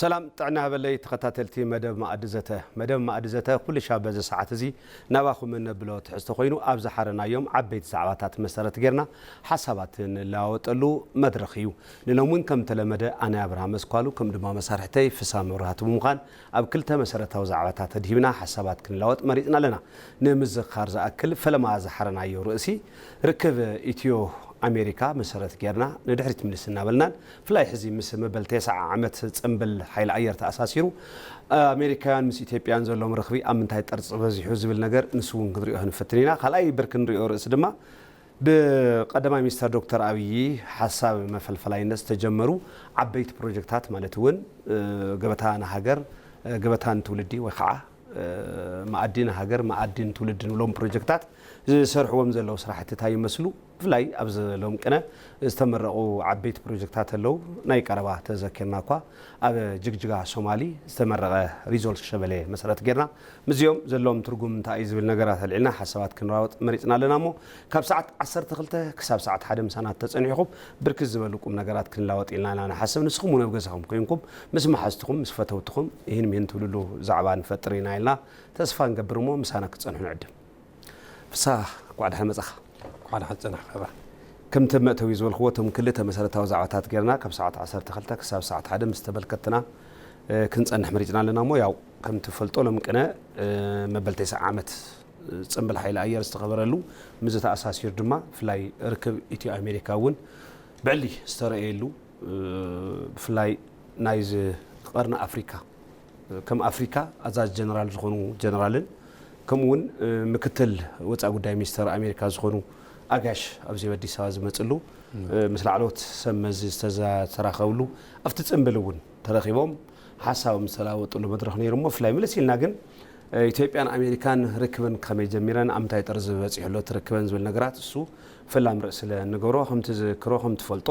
سلام طعنا بلي تخاتلتي مدب مأدزته كل شاب ز ساعات زي نباخو من بلو تحس خوينو ابز حرنا يوم عبيت ساعات مسرت غيرنا حسابات لاوطلو مدرخيو لنومن كم تلمده انا ابراهام مسكالو كم دما مسارحتي فسام ورات مخان اب كلتا مسرتاو زعباتات ديبنا حسابات كنلاوط مريطنا لنا نمزخار زاكل فلما ز حرنا يو رئسي ركب ايتيو أمريكا مسرت غيرنا ندحرت ملسنا بلنا فلاي حزي مس مبل 9 عامت صنبل حيل عير تاساسيرو أمريكان مس إثيوبيان زلهم رخبي امنتاي طرص بزيحو زبل ነገር ንስውን ግድሪኦ ንፈትኒና خلاي بركن ريو رئيس دما بقدما مستر دكتور ابي حساب مفلفلاينس تجمروا عبيت بروجكتات مالتون غبتانا هاجر غبتان تولدي وخع معدين هاجر معدين تولد نلوم بروجكتات سرحوم زلو سراحتي تاي مسلو فلاي ابز لهم كنا استمرقوا عبيت بروجكتات لو ناي قربا تذكرناكوا اب جگجگا سومالي استمرقه ريزولت شبله مسرت غيرنا مزيوم زلهم ترغم تاي زبل نغرات العنا حسابات كنراوط مريطنا لنامو كاب ساعه 12 كساب ساعه 1 سنات تصنيحكم بركز زبلكم نغرات كنلاوط إلنا انا حسب نسخم نبغزهم كينكم مسما حستكم مسفتوتكم يهن مين توللو زعبان فطرينا إلنا تصفى نقبرمو مسانا كتصنحو نعدم فصح قعد حمصخ قعد حصنح خبر كم تمتو يزول خوتهم كلته مسرتاو زعواتات غيرنا كم ساعه 12 كساب ساعه 1 مستبلكتنا كنصنح مريطنا لنا مو ياو كم تفلطو لمقنا مبل 9 عامت صنبل حيل اير استخبرلو مزتا اساسير دما فلاي ركب ايتيو امريكاون بعلي استرئيلو فلاي نايز قرن افريكا كم افريكا ازاز جنرال زخونو جنرالن كمون مكتل وصا غداي مستر امريكا زخونو اغاش ابزي بدي ساز مصلو مثل علوت سمز استزا تراخولو افت صنبلون ترخيبهم حساب مسلاوطلو مدرخ نيرمو فلاي ملسيلنا كن ኢትዮጵያን አሜሪካን ርክብን ከመይ ጀሚረን አምታይ ጠርዝ በጽሕሎ ትርክበን ዝብል ነገራት እሱ ፈላም ርዕስ ለነገሮ ከምት ዝክሮ ከምት ፈልጦ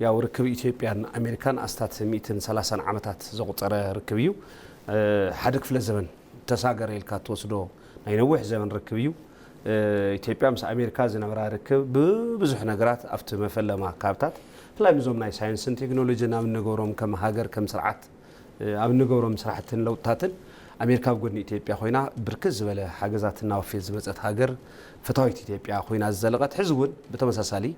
ያው ርክብ ኢትዮጵያን አሜሪካን አስታት 130 ዓመታት ዘቆፀረ ርክብ እዩ ሓደ ክፍለ ዘመን ተሳገረ ኢልካ ተወስዶ ናይ ነውሕ ዘመን ርክብ እዩ ኢትዮጵያ ምስ አሜሪካ ዝነበራ ርክብ ብዙሕ ነገራት አፍቲ መፈለማ ካብታት ፍላይ ምዞም ናይ ሳይንስን ቴክኖሎጂን ኣብ ነገሮም ከም ሃገር ከም ስርዓት ኣብ ነገሮም ስራሕትን ለውጥታትን أمريكا بقولني إثيوبيا خوينا بركز ولا حاجزاتنا وفي زبطة هاجر فتاويت إثيوبيا خوينا الزلقات حزون بتمساسالي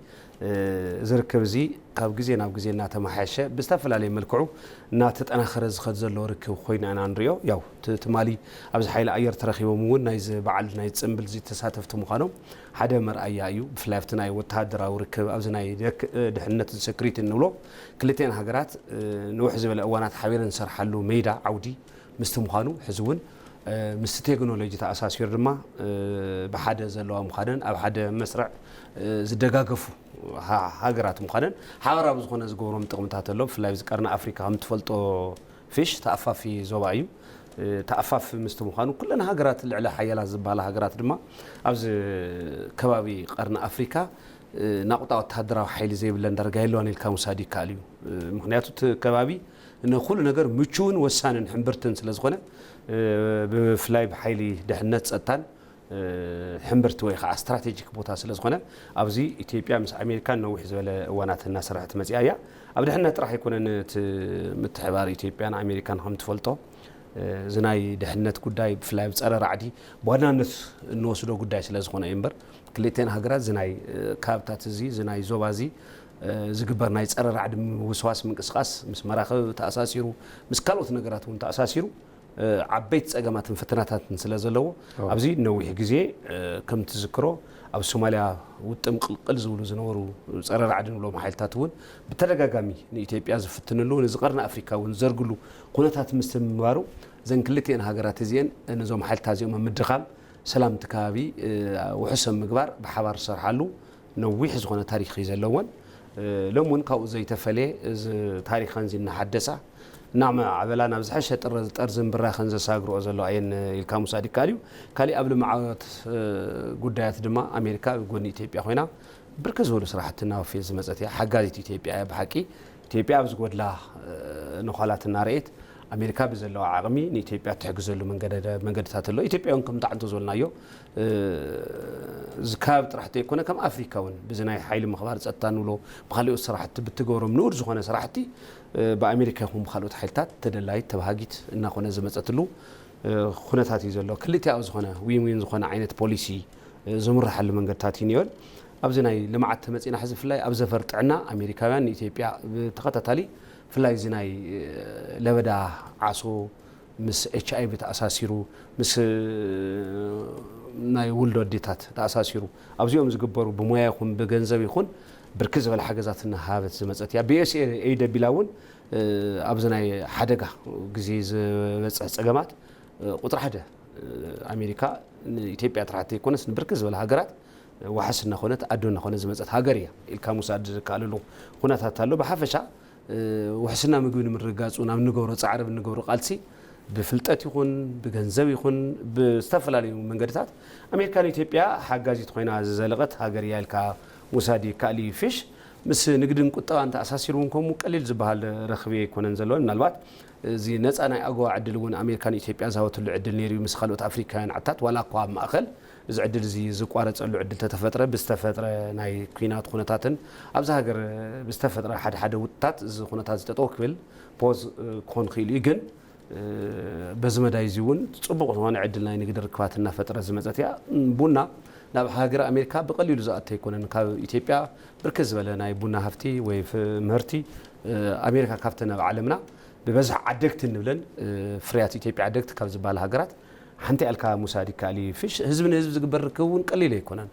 زركبزي كابجزينا تمحاشة بستفل عليه ملكعو ناتت أنا خرز خزلو ركب خوينا أنا نريو ياو تمالي أبز حيل أير ترخي ومون نايز بعل نايز سمبل زي تساتف تمخانو حدا مر أيايو بفلافتنا يوتهدر أو ركب أبز ناي دحنة السكريت النولو كلتين هاجرات نوح زبل أوانات حبيرن سرحلو ميدا عودي مستمخانو حزون مست تكنولوجي تاساسير دما بحدا زلوا مخادن اب حدا مسرع زدغاغفو هاغرات مخادن حوارا بزخونه زغورم طقمتات لو فلاي زقرنا افريكا هم تفلطو فيش تافافي زوبايو تافاف مستمخانو كلنا هاغرات العلا حيلا زباله هاغرات دما ابز كبابي قرنا افريكا ناقطا وتهدراو حيل زي بلن درغا يلون الكاموسادي كاليو مخنياتو كبابي إنه كل نجار متشون وسان حمبرتن سلزخونه بفلاي بحيلي دهنت سطان حمبرت ويخا استراتيجيك بوتا سلزخونه ابزي اثيوبيا مس امريكا نو حزبله واناتنا سرحت مصيايا ابدهنت راح يكون متحبار اثيوبيا امريكان هم تفلطو زناي دهنت ጉዳይ بفلاي بصره رعدي بوانانت نوسدو ጉዳይ سلزخونه ينبر كليتين هاغرات زناي كابتات زي زناي زوبازي زغبر ناي صره رعد وسواس منقسقاس مس مراخب تاساسيرو مس كالوت نغراتون تاساسيرو عبيت صقماتن فتناتاتن سلازلو ابزي نوح غزي كم تذكرو اب سوماليا وطم قلقل زولو زنورو صره رعد نلو محيلتاتون بتدغاغامي نيثيوبيا زفتنلو نزقرنا افريكاون زرغلو كونتات مستمبارو زنكلتين هاغرات زين انزو محيلتازيو ممدخام سلام تكابي وحسن مغبار بحبار سرحالو نوح زغونه تاريخي زلوون لمون كاو زي تفلي تاريخان زي نحدثه نعم عبلانا بزحشه طرزن براخن زساغرو زلو عين الكاموسادي كاليو كالي قبل معات غدايات دما امريكا غوني اثيوبيا خوينا بركز ولو صراحتنا في زمصتيا حغازيت اثيوبيا بحقي اثيوبيا بزغودلا نخالاتنا ريت أمريكا بزلوا عقمي نيتيبيا تحجزلوا من قد تاتلو إثيوبيا كم تعطوا زولنا يو زكاب راح تكون كم أفريقيا ون بزناي حيل مخبار تأتانولو بخليو صراحة بتجورم نور زخانة صراحتي بأمريكا هم خلوت حيلتات تدلعي تبهاجت إن خنا زمت أتلو خنا تاتي زلوا كل تأوز خنا وين زخانة عينة بوليسي زمر حل من قد تاتينيول أبزناي لما عتمت إن حزب فلاي أبزفرت عنا أمريكا إثيوبيا تقطع فلاي زناي لبدا عصو مس HIV تأساسيرو مس ناي ولد وديتات تأساسيرو أبزيهم زجبروا بموياهم بجنزب يخون بركز على حاجاتنا هذا زمزت يا BS أيد بلاون أبزناي حدقة جزيز بس أجمعت قطر حدا أمريكا إثيوبيا ترى تكونس بركز على حاجات وحسنا خونات أدونا خونات زمزت هاجريا الكاموساد قالوا خونات هتالو بحفشة وحسنا مجون من الرجاز ونعم نجور تعرف نجور قالسي بفلتات يكون بجنزب يكون بستفلالي من قدرات أمريكا إثيوبيا حاجات تخوينا زلقت هاجريا الكاموسادي كالي فيش بس نقدر نقطع أنت أساسيرونكم وقليل زبال رخبي يكون نزلون من الوقت زي ناس أنا أقوى عدلون أمريكا إثيوبيا زاوت العدل نيري مسخلوت أفريقيا عتات ولا قوام مأخل إذا عدل زي زقارة اللي عدل تفترة بستفترة ناي كينات خونتاتن أبزها جر بستفترة حد وتات خونتات تتوكل بوز كون خيلي جن بزمة يزون صبغ وانا عدلنا نقدر كواتنا فترة زمزاتيا بونا ناب هاجر أمريكا بقليل زات يكون إن إثيوبيا بركز ولا ناي بونا هفتي ويف مهرتي أمريكا كافتنا بعالمنا ببزح عدكت النبلن فريات إثيوبيا عدكت كابز بالهاجرات حنتي ألكا مساعد كالي فيش حزب زقبر كون قليل يكونن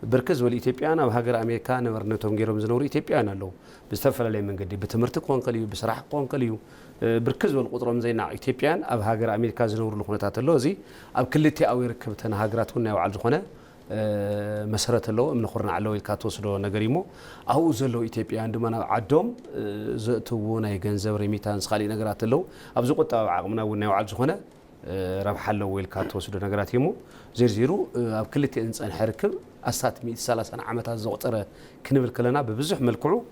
بركز والإثيوبيا أنا وهاجر أمريكا نورنتهم غيرهم زنور إثيوبيا أنا لو بستفل عليه من قدي بتمرت قون قليو بصراحة قون قليو بركز والقطرهم زينا إثيوبيا أب هاجر أمريكا زنور لخونات اللوزي أب كلتي أو يركبتنا هاجراتنا وعلى زخونة مسرت اللو من خورنا على الكاتوس لو نجريمو أو زلوا إثيوبيا عندما عدهم زتونا يجنزب ريميتانس خالي نجرات اللو أبزق قطع عقمنا ونوع زخونة ربح له ويلكاتوس لو نجرات يمو زيرو أب كلتي إنسان حركب أسات 130 عامات الزقطرة كنبل كلنا ببزح ملكعو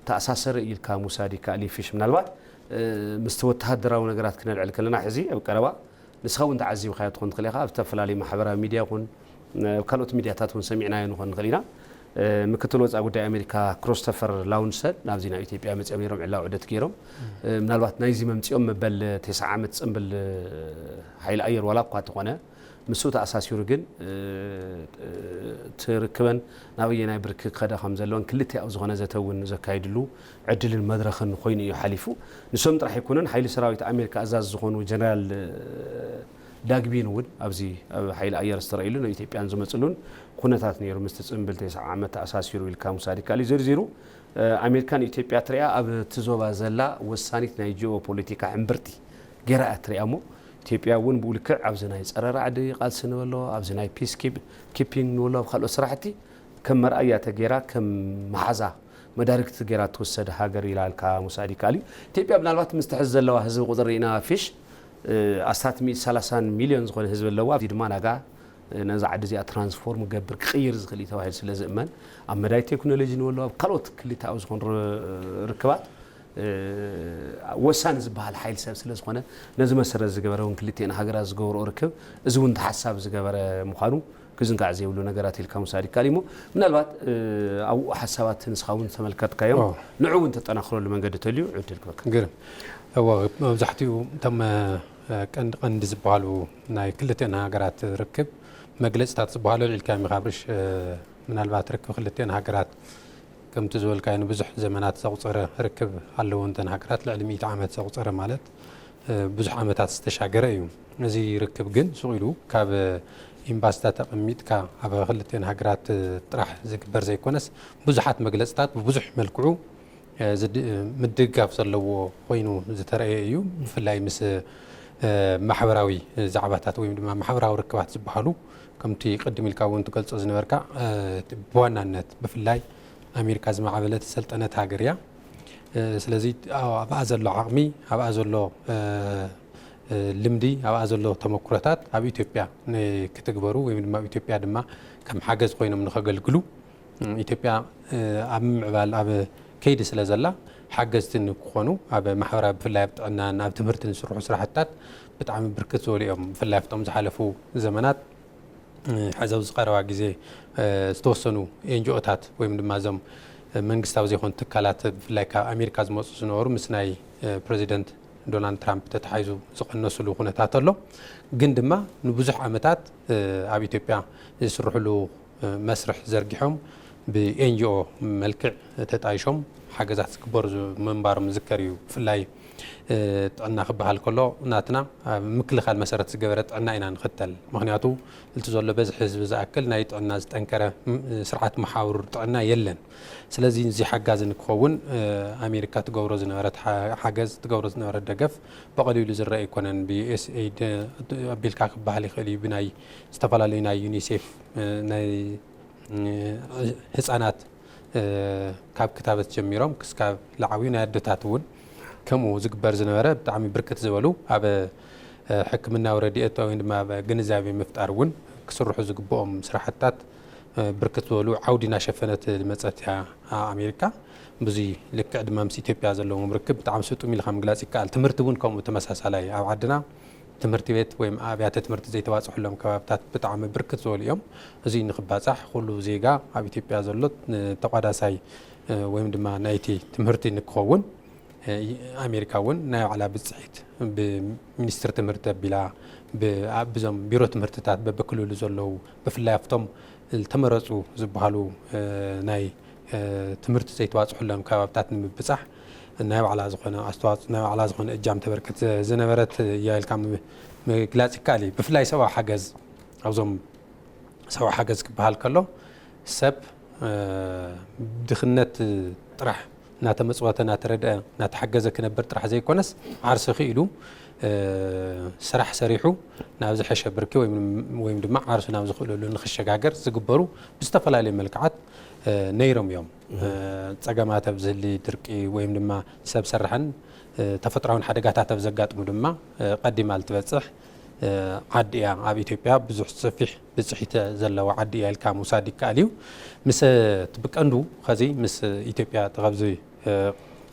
تأساسر الكاموسادي كالي فيش من الوقت مستوى تهدرا ونجرات كنا على كلنا حزي أو كروا نسخون تعزي وخيات خون خليها بتفلالي محبرة ميديا خون كانت ميدياتات سمعنا ينخون غلينا مكتل وزع قد أمريكا كروستوفر لاونسد نافزينا إثيوبيا متأميرهم على عدة كيرهم من الوقت نايزي ممتيهم بل 9 عامات بل حيل أير ولا قوات قنا مسوت أساس يورجن تركبن ناوينا برك خدا خمسة لون كلتي أو زغنا زتون زكايدلو عدل المدرخ خوين يحلفو نسوم راح يكونن حيل سراويت أمريكا أزاز زغون وجنرال داقبين ود أبزي حيل أير إسرائيل إنه إثيوبيا أنزم يصلون خونتات نيرو مستسم بل9 عامات أساس يورو الكاموسادي كالي زيرو أمريكان إثيوبيا تريا أب تزوبا زلا وسانيت نايجيو بوليتيكا عمبرتي جراء تريامو إثيوبيا ون بقولك عبزنا يسأر عادي قال سنة والله عبزنا بيس كيبينج والله خلوا صراحتي كم مرأة تجرا كم محزة مدارك تجرا توسد هاجر إلى الكاموسادي كالي إثيوبيا بنا الوقت مستحز الله حزب قدرنا فيش أستات 130 مليون زغون حزب الله في دمان أجا نزع عدزي ترانسفورم جبر خير زغلي تواحد سلزمان أما داي تكنولوجي والله قلوت كل تأوز زغون ركبات وسان زبال حيل سب سلزخونه نزم مسرز زغبرون كلتين هاجراز غور اوركب ازون تحساب زغبر مخانو كزن قاعز يبلو نغرات الكاموسادي كاليمو من الوقت او حسابات نسخاون تملكت كيوم نعون تطنخرو لمنقد تليو عدل بك غير هو مزحتيو تم قند زبالو ناي كلتين هاجرات ركب مجلسات زبالو الكامي خابرش من الوقت ركب كلتين هاجرات كم تزول كأنه بزح زمانات سوصرة ركب على وانتن هكرات لعلمية عامات سوصرة مالت بزح عامات استشاجرة يوم نزي ركب جن سويلو كاب إمباستات أميت كا أبغى خلتين هكرات طرح زي برزي كونس بزحات مجلسات ببزح ملكعو زد مدقة فصلوا وينو زترى يوم في اللي مس محوراوي زعباتات ويم محوراوي ركبات زبحلو كم تي قدم الكون تقلص أزنبركا بوانا النت بفلاي أمريكا زم عملت السلطنة هاجريا سلزي أبعز له عقمي أبعز له لمدي أبعز له تمكرتات أبي إثيوبيا كتجبروا ومن ما إثيوبيا دما كم حاجز قوينا من خجل قلو إثيوبيا أم عبال أب كيد سلزلا ሓገዝትን ክኾኑ ኣብ ማሕበራዊ ብፍላይ ጥዕና ናብ ትምህርትን ዝስርሑ ስራሕትታት ብጣዕሚ ብርክት ዝበሉ እዮም ብፍላይ ኣብቶም ዝሓለፉ ዘመናት ሓዘብ ዝቀረባ ግዜ ዝተወሰኑ ኤንጂኦታት ወይ ድማ ዞም መንግስታዊ ዘይኮኑ ትካላት ብፍላይ ካብ ኣሜሪካ ዝመፁ ዝነበሩ ምስ ናይ ፕሬዚደንት ዶናልድ ትራምፕ ተተሓይዙ ዝቀነስሉ ኩነታት ኣሎ ግን ድማ ንብዙሕ ዓመታት ኣብ ኢትዮጵያ ዝስርሕሉ መስርሕ ዘርጊሖም ብኤንጂኦ መልክዕ ተጣይሾም ሓገዛት ዝግበሩ መንባሮም ዝከር እዩ ብፍላይ ጥዕና ክበሃል ከሎ ናትና ምክልኻል መሰረት ዝገበረ ጥዕና ኢና ንኽተል ምክንያቱ እቲ ዘሎ በዝሒ ህዝቢ ዝኣክል ናይ ጥዕና ዝጠንከረ ስርዓት መሓውር ጥዕና የለን ስለዚ እዚ ሓጋዝ ንክኸውን ኣሜሪካ ትገብሮ ዝነበረት ሓገዝ ትገብሮ ዝነበረት ደገፍ በቀሊሉ ዝረአ ይኮነን ብዩኤስኤይድ ኣቢልካ ክበሃል ይኽእል እዩ ብናይ ዝተፈላለዩ ናይ ዩኒሴፍ ናይ ህፃናት ካብ ክታበት ጀሚሮም ክስካብ ላዓዊ ናይ ኣደታት እውን ከምኡ ዝግበር ዝነበረ ብጣዕሚ ብርክት ዝበሉ ኣብ ሕክምናዊ ረድኤት ወይ ድማ ግንዛቤ ምፍጣር እውን ክስርሑ ዝግብኦም ስራሕትታት ብርክት ዝበሉ ዓውዲ እናሸፈነት መፀት እያ ኣሜሪካ ብዙ ልክዕ ድማ ምስ ኢትዮጵያ ዘለዎም ርክብ ብጣዕሚ ስጡም ኢልካ ምግላፅ ይከኣል ትምህርቲ እውን ከምኡ ተመሳሳላይ ኣብ ዓድና ትምህርቲ ቤት ወይ ኣብያተ ትምህርቲ ዘይተባፅሑሎም ከባቢታት ብጣዕሚ ብርክት ዝበሉ እዮም እዚ ንክባፃሕ ኩሉ ዜጋ ኣብ ኢትዮጵያ ዘሎ ተቋዳሳይ ወይ ድማ ናይቲ ትምህርቲ ንክኸውን ኣሜሪካ እውን ናይ ባዕላ ብፅሒት ብሚኒስትር ትምህርቲ ኣቢላ ብዞም ቢሮ ትምህርትታት በበክልሉ ዘለዉ ብፍላይ ኣብቶም ተመረፁ ዝበሃሉ ናይ ትምህርቲ ዘይተዋፅሑሎም ከባቢታት ንምብፃሕ ናይ ባዕላ ዝኾነ ኣስተዋፅኦ ናይ ባዕላ ዝኾነ እጃም ተበርክት ዝነበረት እያ ኢልካ ምግላፅ ይከኣል እዩ ብፍላይ ሰብኣዊ ሓገዝ ኣብዞም ሰብኣዊ ሓገዝ ክበሃል ከሎ ሰብ ድኽነት ጥራሕ ናተመፅወተ ናተረድአ ናተሓገዘ ክነብር ጥራሕ ዘይኮነስ ዓርሲ ክኢሉ ስራሕ ሰሪሑ ናብ ዝሐሸ ብርኪ ወይ ድማ ዓርሱ ናብ ዝኽእለሉ ንክሸጋገር ዝግበሩ ብዝተፈላለዩ መልክዓት ነይሮም እዮም ፀገማት ኣብ ዝህሊ ድርቂ ወይ ድማ ሰብ ሰራሕን ተፈጥራውን ሓደጋታት ኣብ ዘጋጥሙ ድማ ቀዲማ ልትበፅሕ ዓዲ እያ ኣብ ኢትዮጵያ ብዙሕ ሰፊሕ ብፅሒት ዘለዋ ዓዲ እያ ኢልካ ምውሳድ ይከኣል እዩ ምስ ብቀንዱ ከዚ ምስ ኢትዮጵያ ተኸብዚ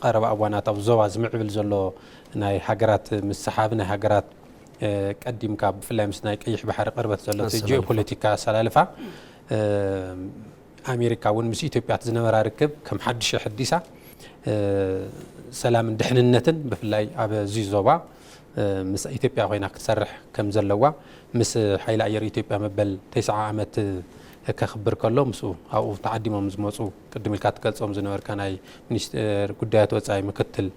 ቀረባ እዋናት ኣብ ዞባ ዝምዕብል ዘሎ ናይ ሃገራት ምስ ሰሓቢ ናይ ሃገራት ቀዲምካ ብፍላይ ምስ ናይ ቀይሕ ባሕሪ ቅርበት ዘሎ ጂኦፖለቲካ ኣሰላልፋ ኣሜሪካ እውን ምስ ኢትዮጵያ ዝነበራ ርክብ ከም ሓድሽ ሕዲሳ ሰላምን ድሕንነትን ብፍላይ ኣብ እዚ ዞባ ምስ ኢትዮጵያ ኮይና ክትሰርሕ ከም ዘለዋ ምስ ሓይሊ ኣየር ኢትዮጵያ መበል 9 ዓመት ከኽብር ከሎ ምስኡ ኣብኡ ተዓዲሞም ዝመፁ ቅድም ኢልካ ትገልፆም ዝነበርካ ናይ ሚኒስትር ጉዳያት ወፃኢ ምክትል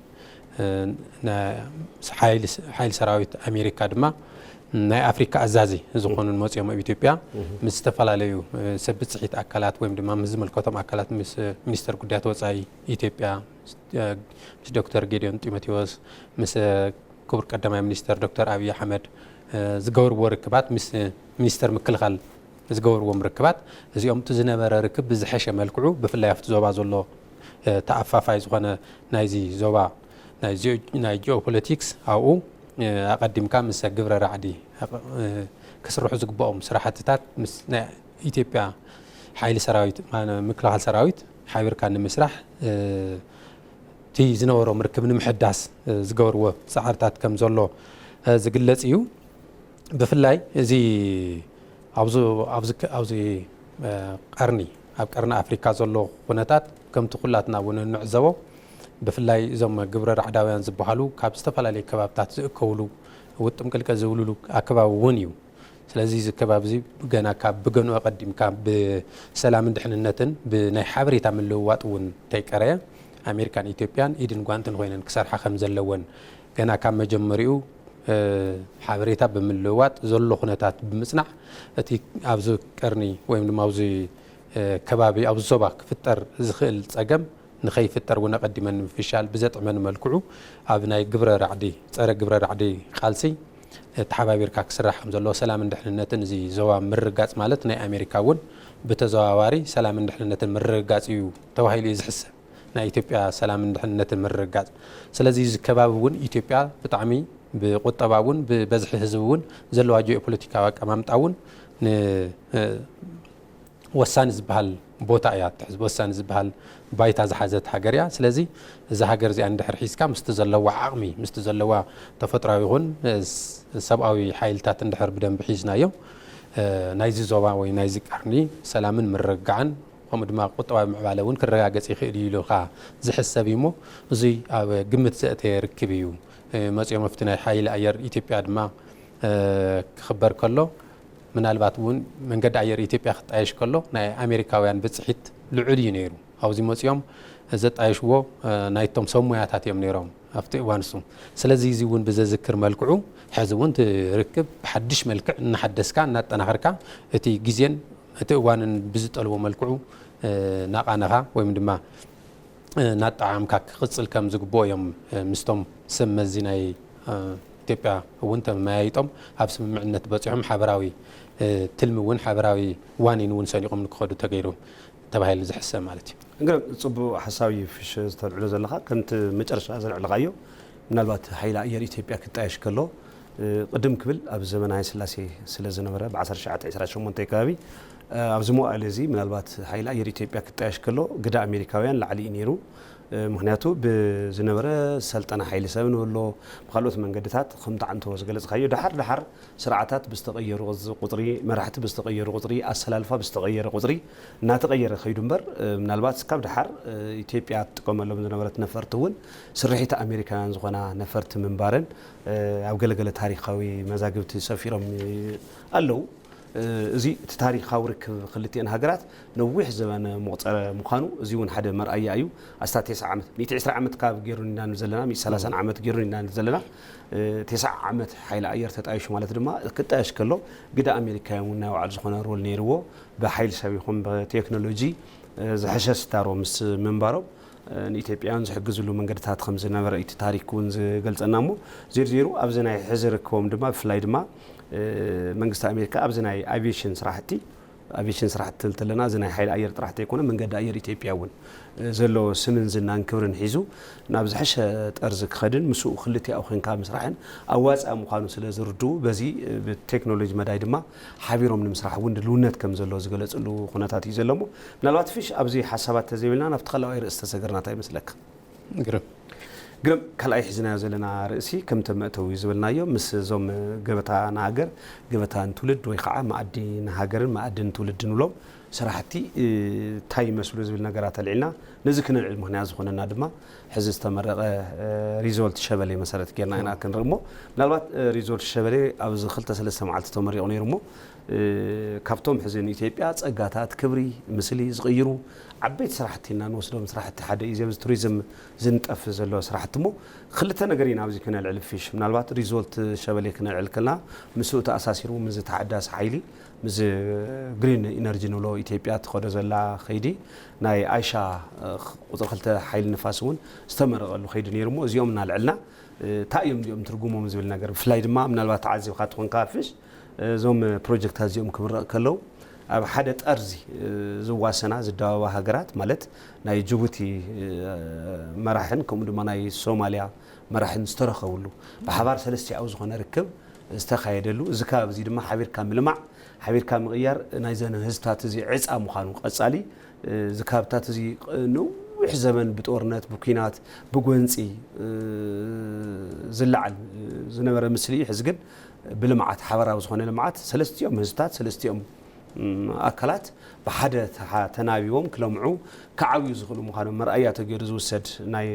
ሓይሊ ሰራዊት ኣሜሪካ ድማ ናይ ኣፍሪካ ኣዛዚ ዝኾኑ መፅኦም ኣብ ኢትዮጵያ ምስ ዝተፈላለዩ ሰብ ብፅሒት ኣካላት ወይ ድማ ምስ ዝመልከቶም ኣካላት ምስ ሚኒስትር ጉዳያት ወፃኢ ኢትዮጵያ ምስ ዶክተር ጌዲዮን ጢሞቴዎስ ምስ ክቡር ቀዳማይ ሚኒስትር ዶክተር ኣብይ ኣሕመድ ዝገበርዎ ርክባት ምስ ሚኒስትር ምክልኻል ዝገበርዎም ርክባት እዚኦም እቲ ዝነበረ ርክብ ብዝሐሸ መልክዑ ብፍላይ ኣብቲ ዞባ ዘሎ ተኣፋፋይ ዝኾነ ናይዚ ዞባ ናይ ጂኦፖለቲክስ ኣብኡ ኣቀዲምካ ምስ ግብረ ራዕዲ ክስርሑ ዝግብኦም ስራሕትታት ምስ ናይ ኢትዮጵያ ሓይሊ ሰራዊት ምክልኻል ሰራዊት ሓቢርካ ንምስራሕ እቲ ዝነበሮም ርክብ ንምሕዳስ ዝገበርዎ ፃዕርታት ከም ዘሎ ዝግለፅ እዩ ብፍላይ እዚ ኣብዚ ቀርኒ ኣብ ቀርኒ ኣፍሪካ ዘሎ ኩነታት ከምቲ ኩላትና እውን ንዕዘቦ ብፍላይ እዞም ግብረ ራዕዳውያን ዝበሃሉ ካብ ዝተፈላለዩ ከባቢታት ዝእከብሉ ውጥም ቅልቀል ዝብልሉ ኣከባቢ እውን እዩ ስለዚ እዚ ከባቢ እዚ ገና ካብ ብገኑ ቀዲምካ ብሰላምን ድሕንነትን ብናይ ሓበሬታ ምልውዋጥ እውን እንተይቀረየ ኣሜሪካን ኢትዮጵያን ኢድን ጓንትን ኮይነን ክሰርሓ ከም ዘለወን ገና ካብ መጀመሪኡ ሓበሬታ ብምልውዋጥ ዘሎ ኩነታት ብምጽናዕ እቲ ኣብዚ ቀርኒ ወይ ድማ ኣብዚ ከባቢ ኣብዚ ዞባ ክፍጠር ዝኽእል ፀገም ንኸይፍጠር እውን ቀዲመን ምፍሻል ብዘጥመን መልክዑ ኣብ ናይ ግብረ ራዕዲ ፀረ ግብረ ራዕዲ ቃልሲ ተሓባቢርካ ክስራሕ ከም ዘለዎ ሰላምን ድሕንነትን እዚ ዞባ ምርጋፅ ማለት ናይ ኣሜሪካ እውን ብተዘዋዋሪ ሰላምን ድሕንነትን ምርጋፅ እዩ ተባሂሉ እዩ ዝሕሰብ ናይ ኢትዮጵያ ሰላምን ድሕንነትን ምርጋፅ ስለዚ እዚ ከባቢ እውን ኢትዮጵያ ብጣዕሚ ብቁጠባ እውን ብበዝሒ ህዝቢ እውን ዘለዋ ጂኦፖለቲካዊ ኣቀማምጣ እውን ወሳኒ ዝበሃል ቦታ እያ ትሕዝ ወሳኒ ዝበሃል ባይታ ዝሓዘት ሃገር እያ ስለዚ እዚ ሃገር እዚኣ እንድሕር ሒዝካ ምስቲ ዘለዋ ዓቕሚ ምስቲ ዘለዋ ተፈጥሯዊ ይኹን ሰብኣዊ ሓይልታት እንድሕር ብደንቢ ሒዝናዮም ናይዚ ዞባ ወይ ናይዚ ቀርኒ ሰላምን ምርግጋዕን ከምኡ ድማ ቁጠባዊ ምዕባለ እውን ክረጋገፅ ይኽእል እዩ ኢሉካ ዝሕሰብ እሞ እዚ ኣብ ግምት ዘእተየ ርክብ እዩ መፅኦም ኣብቲ ናይ ሓይሊ ኣየር ኢትዮጵያ ድማ ክኽበር ከሎ ምናልባት እውን መንገዲ ኣየር ኢትዮጵያ ክጣየሽ ከሎ ናይ ኣሜሪካውያን ብፅሒት ልዑል እዩ ነይሩ ኣብዚ መፅኦም ዘጣየሽዎ ናይቶም ሰብ ሞያታት እዮም ነይሮም ኣብቲ እዋን እሱ ስለዚ እዚ እውን ብዘዝክር መልክዑ ሕዚ እውን ትርክብ ብሓድሽ መልክዕ እናሓደስካ እናጠናኸርካ እቲ ግዜን እቲ እዋንን ብዝጠልቦ መልክዑ ናቃነኻ ወይም ድማ ናጣዓምካ ክቕፅል ከም ዝግብኦ እዮም ምስቶም ሰብ መዚ ናይ ኢትዮጵያ እውን ተመያይጦም ኣብ ስምምዕነት በፂሖም ሓበራዊ ትልሚ እውን ሓበራዊ ዋኒን እውን ሰኒቖም ንክኸዱ ተገይሩ ተባሂሉ ዝሕሰብ ማለት እዩ እንግዲህ ጽቡቕ ሓሳቢ ፍሽ ዝተልዕሎ ዘለኻ ከምቲ መጨረሻ ዘልዕልኻዮ ምናልባት ሓይሊ ኣየር ኢትዮጵያ ክጣየሽ ከሎ ቅድም ክብል ኣብ ዘመን ሃይለ ሥላሴ ስለ ዝነበረ ብ1928 ከባቢ ኣብዚ መዋእለ እዚ ምናልባት ሓይሊ ኣየር ኢትዮጵያ ክጣየሽ ከሎ ግዳ ኣሜሪካውያን ላዕሊ እዩ ነይሩ ምክንያቱ ብዝነበረ ሰልጠና ሓይሊ ሰብ ንብሎ ብካልኦት መንገድታት ከምቲ ዓንቶ ዝገለጽካዮ ድሓር ስርዓታት ብዝተቀየሩ ቁጥሪ መራሕቲ ብዝተቀየሩ ቁጥሪ ኣሰላልፋ ብዝተቀየረ ቁጥሪ እናተቀየረ ኸይዱ እምበር ምናልባት ካብ ድሓር ኢትዮጵያ ትጥቀመሎም ዝነበረት ነፈርቲ እውን ስርሒት ኣሜሪካውያን ዝኾና ነፈርቲ ምንባረን ኣብ ገለገለ ታሪኻዊ መዛግብቲ ሰፊሮም ኣለው እዚ ታሪኻዊ ርክብ ክልቲአን ሃገራት ነዊሕ ዘበን መቁፀረ ምዃኑ እዚ እውን ሓደ መርኣያ እዩ ኣስታት 9 ዓመት 120 ዓመት ካብ ገይሩና ዘለና 130 ዓመት ገይሩና ዘለና 9 ዓመት ሓይሊ ኣየር ተጣይሹ ማለት ድማ ክጣየሽ ከሎ ግዳ ኣሜሪካውያን ናይ ባዕሉ ዝኾነ ሮል ነይርዎ ብሓይሊ ሰብ ይኹን ብቴክኖሎጂ ዝሐሸ ስታሮ ምስ ምንባሮም ንኢትዮጵያውያን ዝሕግዝሉ መንገድታት ከም ዝነበረ እቲ ታሪክ እውን ዝገልጸና እሞ ዜሩ ኣብዚ ናይ ሕዚ ርክቦም ድማ ብፍላይ ድማ መንግስቲ ኣሜሪካ ኣብዚ ናይ አቪዬሽን ስራሕቲ ተለና እዚ ናይ ሓይሊ ኣየር ጥራሕቲ ኣይኮነ መንገዲ ኣየር ኢትዮጵያ እውን ዘሎ ስምን ዝናን ክብርን ሒዙ ናብ ዝሐሸ ጠርዚ ክኸድን ምስኡ ክልቲኡ ኮንካ ምስራሕን ኣዋፃ ምዃኑ ስለ ዝርድኡ በዚ ብቴክኖሎጂ መዳይ ድማ ሓቢሮም ንምስራሕ እውን ድልውነት ከም ዘሎ ዝገለጽሉ ኩነታት እዩ ዘሎሞ ምናልባት ፍሽ ኣብዚ ሓሳባት ተዘይብልና ናብቲ ኸላዋይ ርእሲ ተሰገርናታ ይመስለካ ግርም ካልኣይ ሒዝናዮ ዘለና ርእሲ ከም ተመእተው ዝብልናዮ ምስ ዞም ገበታ ንሃገር ገበታ ንትውልድ ወይ ከዓ ማኣዲ ንሃገርን ማኣዲ ንትውልድ ንብሎም ስራሕቲ እንታይ ይመስሉ ዝብል ነገራት ኣልዒልና ነዚ ክንልዕል ምክንያት ዝኾነና ድማ ሕዚ ዝተመረቐ ሪዞልት ሸበሌ መሰረት ጌርና ኢና ክንርኢ እሞ ምናልባት ሪዞልት ሸበሌ ኣብዚ 2-3 መዓልቲ ተመሪቑ ነይሩ እሞ ካብቶም ሕዚ ንኢትዮጵያ ፀጋታት ክብሪ ምስሊ ዝቕይሩ ዓበይቲ ስራሕቲ ኢና ንወስዶም ስራሕቲ ሓደ እዩ እዚ ቱሪዝም ዝንጠፍ ዘሎ ስራሕቲ እሞ ክልተ ነገር ኢና ኣብዚ ክነልዕል ፊሽ ምናልባት ሪዞልት ሸበሌ ክነልዕል ከለና ምስኡ ተኣሳሲሩ ምስ ተሓዳሲ ሓይሊ ምስ ግሪን ኢነርጂ ንብሎ ኢትዮጵያ ትኸዶ ዘላ ኸይዲ ናይ ኣይሻ ቁፅሪ 2 ሓይሊ ንፋስ እውን ዝተመረቐሉ ኸይዲ ነይሩ እሞ እዚኦም እናልዕልና እንታይ እዮም እዚኦም ትርጉሞም ዝብል ነገር ብፍላይ ድማ ምናልባት ተዓዚብካ ትኾንካ ፊሽ እዞም ፕሮጀክታት እዚኦም ክምረቕ ከለው ኣብ ሓደ ጠርዚ ዝዋሰና ዝደባባ ሃገራት ማለት ናይ ጅቡቲ መራሕን ከምኡ ድማ ናይ ሶማልያ መራሕን ዝተረኸቡሉ ብሓባር ሰለስቲኡ ዝኾነ ርክብ ዝተኻየደሉ እዚ ከባቢ እዚ ድማ ሓቢርካ ምልማዕ ሓቢርካ ምቕያር ናይ ዘነ ህዝብታት እዚ ዕፃ ምዃኑ ቀጻሊ እዚ ከባብታት እዚ ነዊሕ ዘመን ብጦርነት ብኩናት ብጎንፂ ዝለዓል ዝነበረ ምስሊ ሕዚ ግን ብልምዓት ሓበራዊ ዝኾነ ልምዓት ሰለስቲኦም ህዝብታት ሰለስቲኦም ኣካላት ብሓደ ተናቢቦም ክለምዑ ከዓብዩ ዝኽእሉ ምዃኖም መርኣያ ተገይሩ ዝውሰድ ናይ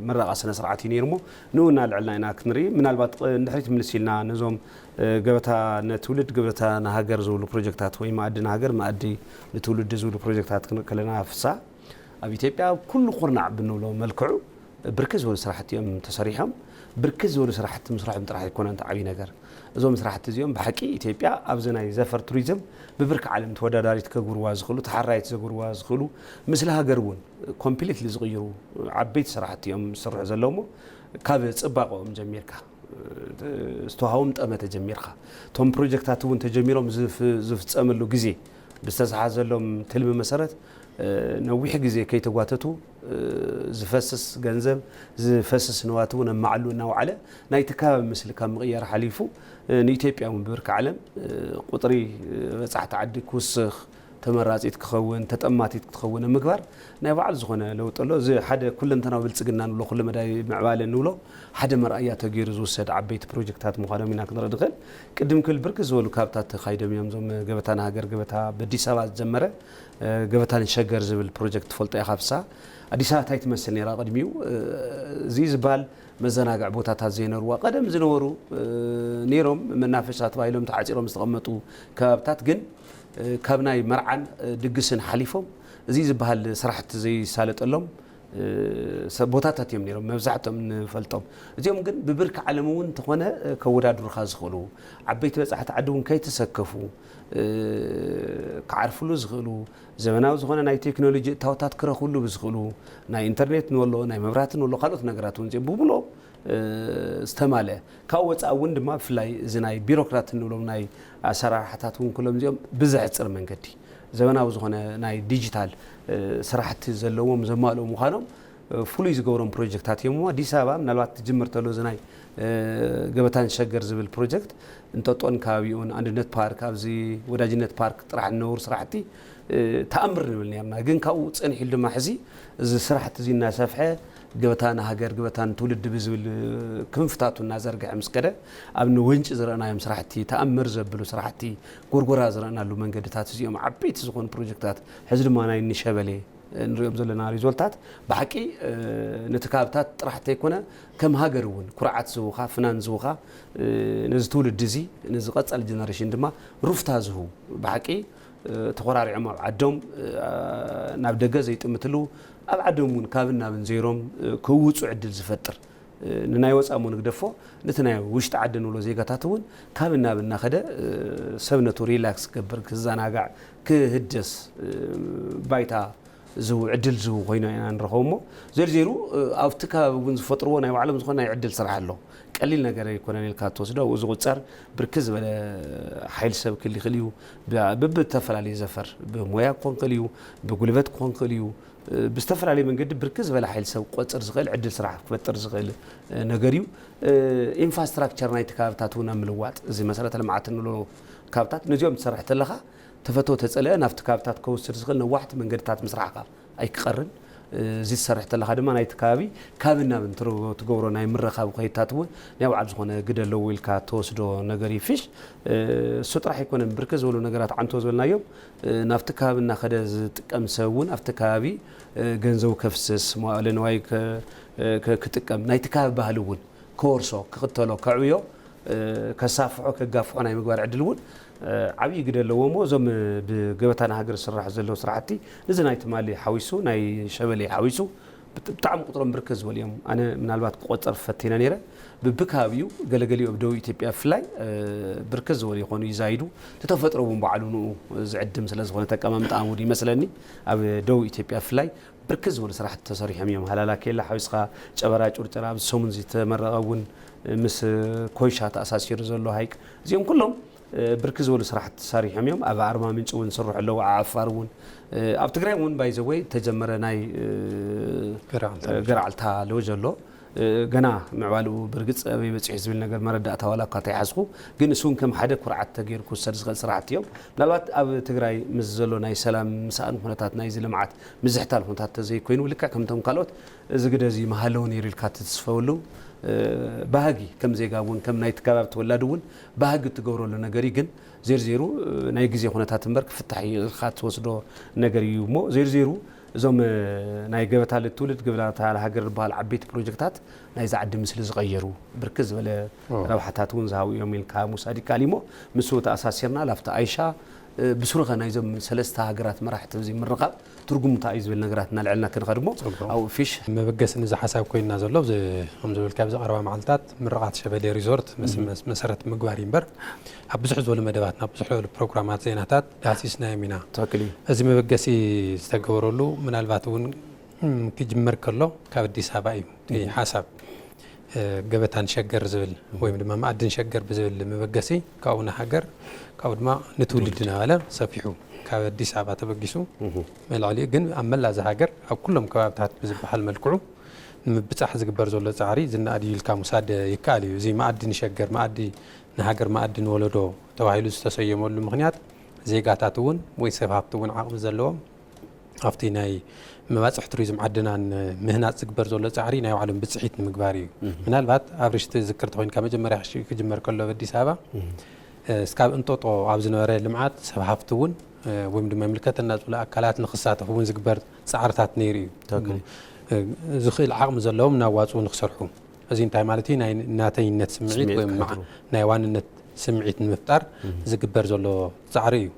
ምረቓ ስነ ስርዓት እዩ ነይሩ እሞ ንኡ እናልዕልና ኢና ክንርኢ ምናልባት እንድሕሪት ምልስ ኢልና ነዞም ገበታ ንትውልድ ገበታ ንሃገር ዝብሉ ፕሮጀክታት ወይ ማኣዲ ንሃገር ማኣዲ ንትውልድ ዝብሉ ፕሮጀክታት ክንርኢ ከለና ፍሳ ኣብ ኢትዮጵያ ኩሉ ኩርናዕ ብንብሎ መልክዑ ብርክት ዝበሉ ስራሕቲ እዮም ተሰሪሖም ብርክት ዝበሉ ስራሕቲ ምስራሖም ጥራሕ ኣይኮነን ዓብዪ ነገር እዞም ስራሕቲ እዚኦም ብሓቂ ኢትዮጵያ ኣብዚ ናይ ዘፈር ቱሪዝም ብብርኪ ዓለም ተወዳዳሪት ከግብርዋ ዝኽእሉ ተሓራይት ዘግብርዋ ዝኽእሉ ምስሊ ሃገር እውን ኮምፕሊትሊ ዝቕይሩ ዓበይቲ ስራሕቲ እዮም ዝስርሑ ዘለዉ እሞ ካብ ፅባቐኦም ጀሚርካ ዝተዋሃቦም ጠመተ ጀሚርካ እቶም ፕሮጀክታት እውን ተጀሚሮም ዝፍፀመሉ ግዜ ብዝተሰሓዘሎም ትልሚ መሰረት ነዊሕ ግዜ ከይተጓተቱ ዝፈስስ ገንዘብ ዝፈስስ ንዋት እውን ኣማዕሉ እናውዓለ ናይቲ ከባቢ ምስሊ ካብ ምቕያር ሓሊፉ ንኢትዮጵያ እውን ብብርኪ ዓለም ቁጥሪ በፃሕቲ ዓዲ ክውስኽ ተመራጺት ክኸውን ተጠማቲት ክትኸውን ምግባር ናይ በዓል ዝኾነ ለውጥ ኣሎ እዚ ሓደ ኩለንተናዊ ብልጽግና ንብሎ ኩሉ መዳይ ምዕባለ ንብሎ ሓደ መርኣያ ተገይሩ ዝውሰድ ዓበይቲ ፕሮጀክታት ምዃኖም ኢና ክንርኢ ንኽእል ቅድም ክብል ብርክት ዝበሉ ካብታት ተኻይዶም እዮም ዞም ገበታ ንሃገር ገበታ በአዲስ አበባ ዝጀመረ ገበታ ንሸገር ዝብል ፕሮጀክት ፈልጦ ኢኻ ፍሳ አዲስ አበባ ታይ ትመስል ነይራ ቅድሚው እዚ ዝበሃል መዘናግዕ ቦታታት ዘይነርዋ ቀደም ዝነበሩ ነይሮም መናፈሻ ተባሂሎም ተዓጺሮም ዝተቐመጡ ከባብታት ግን ካብ ናይ መርዓን ድግስን ሓሊፎም እዚ ዝበሃል ስራሕቲ ዘይሳለጠሎም ቦታታት እዮም ነይሮም መብዛሕትኦም ንፈልጦም እዚኦም ግን ብብርኪ ዓለም እውን ተኾነ ከወዳድሩኻ ዝኽእሉ ዓበይቲ በጻሕቲ ዓዲ እውን ከይተሰከፉ ክዓርፍሉ ዝኽእሉ ዘመናዊ ዝኾነ ናይ ቴክኖሎጂ እታወታት ክረኽብሉ ብዝኽእሉ ናይ ኢንተርኔት ንወሎ ናይ መብራት ንወሎ ካልኦት ነገራት እውን ብብሎ ዝተማልአ ካብ ወፃኢ እውን ድማ ብፍላይ እዚ ናይ ቢሮክራት ንብሎም ናይ ኣሰራርሓታት እውን ኩሎም እዚኦም ብዘሕፅር መንገዲ ዘመናዊ ዝኾነ ናይ ዲጂታል ስራሕቲ ዘለዎም ዘማልኡ ምዃኖም ፍሉይ ዝገብሮም ፕሮጀክታት እዮም አዲስ አበባ ምናልባት ትጅምር ተሎ እዚ ናይ ገበታ ንሸገር ዝብል ፕሮጀክት እንጠጦን ከባቢኡን አንድነት ፓርክ ኣብዚ ወዳጅነት ፓርክ ጥራሕ ነውር ስራሕቲ ተኣምር ንብል ነርና ግን ካብኡ ፀኒሒሉ ድማ ሕዚ እዚ ስራሕቲ እዚ እናሰፍሐ ገበታ ንሃገር ገበታ ንትውልድ ብዝብል ክንፍታቱ እናዘርግሐ ምስ ከደ ኣብ ንወንጭ ዝረአናዮም ስራሕቲ ተኣምር ዘብሉ ስራሕቲ ጎርጎራ ዝረአናሉ መንገድታት እዚኦም ዓበይቲ ዝኾኑ ፕሮጀክታት ሕዚ ድማ ናይ ንሸበሌ ንሪኦም ዘለና ሪዞልታት ብሓቂ ነቲ ካብታት ጥራሕቲ ኣይኮነ ከም ሃገር እውን ኩርዓት ዝውኻ ፍናን ዝውኻ ነዚ ትውልድ እዚ ነዚ ቀጻሊ ጀነሬሽን ድማ ሩፍታ ዝህቡ ብሓቂ ተቆራሪዖም ኣብ ዓዶም ናብ ደገ ዘይጥምትሉ ኣብ ዓዶም እውን ካብን ናብን ዘይሮም ክውፁ ዕድል ዝፈጥር ንናይ ወፃኢ ሞ ንግደፎ ነቲ ናይ ውሽጢ ዓዲ ንብሎ ዜጋታት እውን ካብን ናብን እናኸደ ሰብ ነቱ ሪላክስ ክገብር ክዘናጋዕ ክህደስ ባይታ ዝው ዕድል ዝው ኮይኑ ኢና ንረኸቦ ሞ ዘርዜሩ ኣብቲ ከባቢ እውን ዝፈጥርዎ ናይ ባዕሎም ዝኾነ ናይ ዕድል ስራሕ ኣሎ ቀሊል ነገር ኣይኮነን ኢልካ ትወስዶ እዚ ቁፅር ብርክት ዝበለ ሓይል ሰብ ክህሊ ይኽእል እዩ ብተፈላለየ ዘፈር ብሞያ ክኾን ክእል እዩ ብጉልበት ክኾን ክእል እዩ ብዝተፈላለየ መንገዲ ብርክት ዝበለ ሓይል ሰብ ቆፅር ዝኽእል ዕድል ስራሕ ክፈጥር ዝኽእል ነገር እዩ ኢንፍራስትራክቸር ናይቲ ከባብታት እውን ኣብ ምልዋጥ እዚ መሰረተ ልምዓት ንብሎ ካብታት ነዚኦም ትሰርሕ ተለኻ ተፈቶ ተጸለአ ናብቲ ካብታት ከውስድ ዝኽእል ነዋሕቲ መንገድታት ምስራሕካ ኣይክቐርን እዚ ትሰርሕ ተለኻ ድማ ናይቲ ከባቢ ካብን ናብን ትገብሮ ናይ ምረኻብ ከይታት እውን ናይ ባዕሉ ዝኾነ ግደ ኣለዎ ኢልካ ተወስዶ ነገር ይፍሽ እሱ ጥራሕ ኣይኮነን ብርክት ዝበሉ ነገራት ዓንቶ ዝበልናዮም ናብቲ ከባቢ እናኸደ ዝጥቀም ሰብ እውን ኣብቲ ከባቢ ገንዘቡ ከፍስስ መዋእለ ንዋይ ክጥቀም ናይቲ ከባቢ ባህሊ እውን ክወርሶ ክኽተሎ ከዕብዮ ከሳፍሖ ከጋፍሖ ናይ ምግባር ዕድል እውን ዓብይ ግደ ኣለዎ ሞ እዞም ብገበታ ንሃገር ዝስራሕ ዘለዉ ስራሕቲ ነዚ ናይ ትማሊ ሓዊሱ ናይ ሸበሌ ሓዊሱ ብጣዕሚ ቁጥሮም ብርክት ዝበሉ እዮም ኣነ ምናልባት ክቆፀር ፈቲነ ነይረ ብከባቢኡ ገለገሊኡ ኣብ ደቡብ ኢትዮጵያ ብፍላይ ብርክት ዝበሉ ይኾኑ ይዛይዱ ተተፈጥሮ እውን በዓሉ ንኡ ዝዕድም ስለ ዝኾነ ተቀማምጣ ሙድ ይመስለኒ ኣብ ደቡብ ኢትዮጵያ ብፍላይ ብርክት ዝበሉ ስራሕቲ ተሰሪሖም እዮም ሃላላ ኬላ ሓዊስኻ ጨበራ ጩርጭራ ኣብ ሰሙን ዝተመረቐ እውን ምስ ኮይሻ ተኣሳሲሩ ዘሎ ሃይቅ እዚኦም ኩሎም ብርክት ዝበሉ ስራሕቲ ተሰሪሖም እዮም ኣብ ኣርማ ምንጭ እውን ስርሑ ኣለዉ ዓፋር እውን ኣብ ትግራይ እውን ባይዘወይ ተጀመረ ናይ ገርዓልታ ሎጅ ኣሎ ገና ምዕባልኡ ብርግፅ ኣበይ በፂሑ ዝብል ነገር መረዳእታ ዋላ እኳ ተይሓዝኩ ግን እሱን ከም ሓደ ኩርዓት ተገይሩ ክውሰድ ዝኽእል ስራሕቲ እዮም ምናልባት ኣብ ትግራይ ምስ ዘሎ ናይ ሰላም ምሳእን ኩነታት ናይዚ ልምዓት ምዝሕታል ኩነታት ተዘይኮይኑ ልክዕ ከምቶም ካልኦት እዚ ግደ እዚ መሃለውን ነይሩ ኢልካ ትስፈወሉ ባህጊ ከም ዜጋ እውን ከም ናይቲ ከባቢ ተወላዲ እውን ባህጊ ትገብረሉ ነገር ግን ዜርዜሩ ናይ ግዜ ኩነታት እምበር ክፍታሕ ኢልካ ትወስዶ ነገር እዩ እሞ ዜርዜሩ እዞም ናይ ገበታ ለትውልድ ገበታ ለሃገር ዝበሃል ዓበይቲ ፕሮጀክታት ናይ ዝዓዲ ምስሊ ዝቐየሩ ብርክት ዝበለ ረብሓታት እውን ዝሃቡ እዮም ኢልካ ሙሳድ ይከኣል እሞ ምስኡ ተኣሳሲርና ላፍቲ ኣይሻ ብስሩኸ ናይዞም ሰለስተ ሃገራት መራሕቲ እዚ ምርቓብ ትርጉም እንታይ ዝብል ነገራት እናልዕልና ክንኸድ ሞ ኣብኡ ፊሽ መበገሲ ንዚ ሓሳብ ኮይንና ዘሎ ከም ዝብልካ ኣብዚ ቀረባ መዓልትታት ምርቓት ሸበሌ ሪዞርት መሰረት ምግባር እምበር ኣብ ብዙሕ ዝበሉ መደባት ናብ ብዙሕ ዝበሉ ፕሮግራማት ዜናታት ዳሲስናዮም ኢና ትክክል እዩ እዚ መበገሲ ዝተገበረሉ ምናልባት እውን ክጅመር ከሎ ካብ ኣዲስ ኣበባ እዩ እቲ ሓሳብ ገበታ ንሸገር ዝብል ወይም ድማ ማኣዲ ንሸገር ብዝብል መበገሲ ካብኡ ንሃገር ካብኡ ድማ ንትውልድና ባለ ሰፊሑ ካብ ኣዲስ ኣበባ ተበጊሱ መልዕሊኡ ግን ኣብ መላእ ሃገር ኣብ ኩሎም ከባቢታት ብዝበሃል መልክዑ ንምብፃሕ ዝግበር ዘሎ ፃዕሪ ዝናኣድዩ ኢልካ ሙሳድ ይከኣል እዩ እዚ ማኣዲ ንሸገር ማኣዲ ንሃገር ማኣዲ ንወለዶ ተባሂሉ ዝተሰየመሉ ምክንያት ዜጋታት እውን ወይ ሰብ ሃብቲ እውን ዓቕሚ ዘለዎም ኣብቲ ናይ መባፅሕ ቱሪዝም ዓድናን ምህናፅ ዝግበር ዘሎ ፃዕሪ ናይ ባዕሎም ብፅሒት ንምግባር እዩ ምናልባት ኣብ ርሽቲ ዝክርቲ ኮይንካ መጀመርያ ክጅመር ከሎ በአዲስ አበባ እስካብ እንጦጦ ኣብ ዝነበረ ልምዓት ሰብ ሃብቲ እውን ወይም ድማ ምልከተና ዝብሉ ኣካላት ንክሳተፉ እውን ዝግበር ፃዕርታት ነይሩ እዩ ዝኽእል ዓቕሚ ዘለዎም ናዋፅኡ ንክሰርሑ እዚ እንታይ ማለት እዩ ናይ ናተይነት ስምዒት ወይ ናይ ዋንነት ስምዒት ንምፍጣር ዝግበር ዘሎ ፃዕሪ እዩ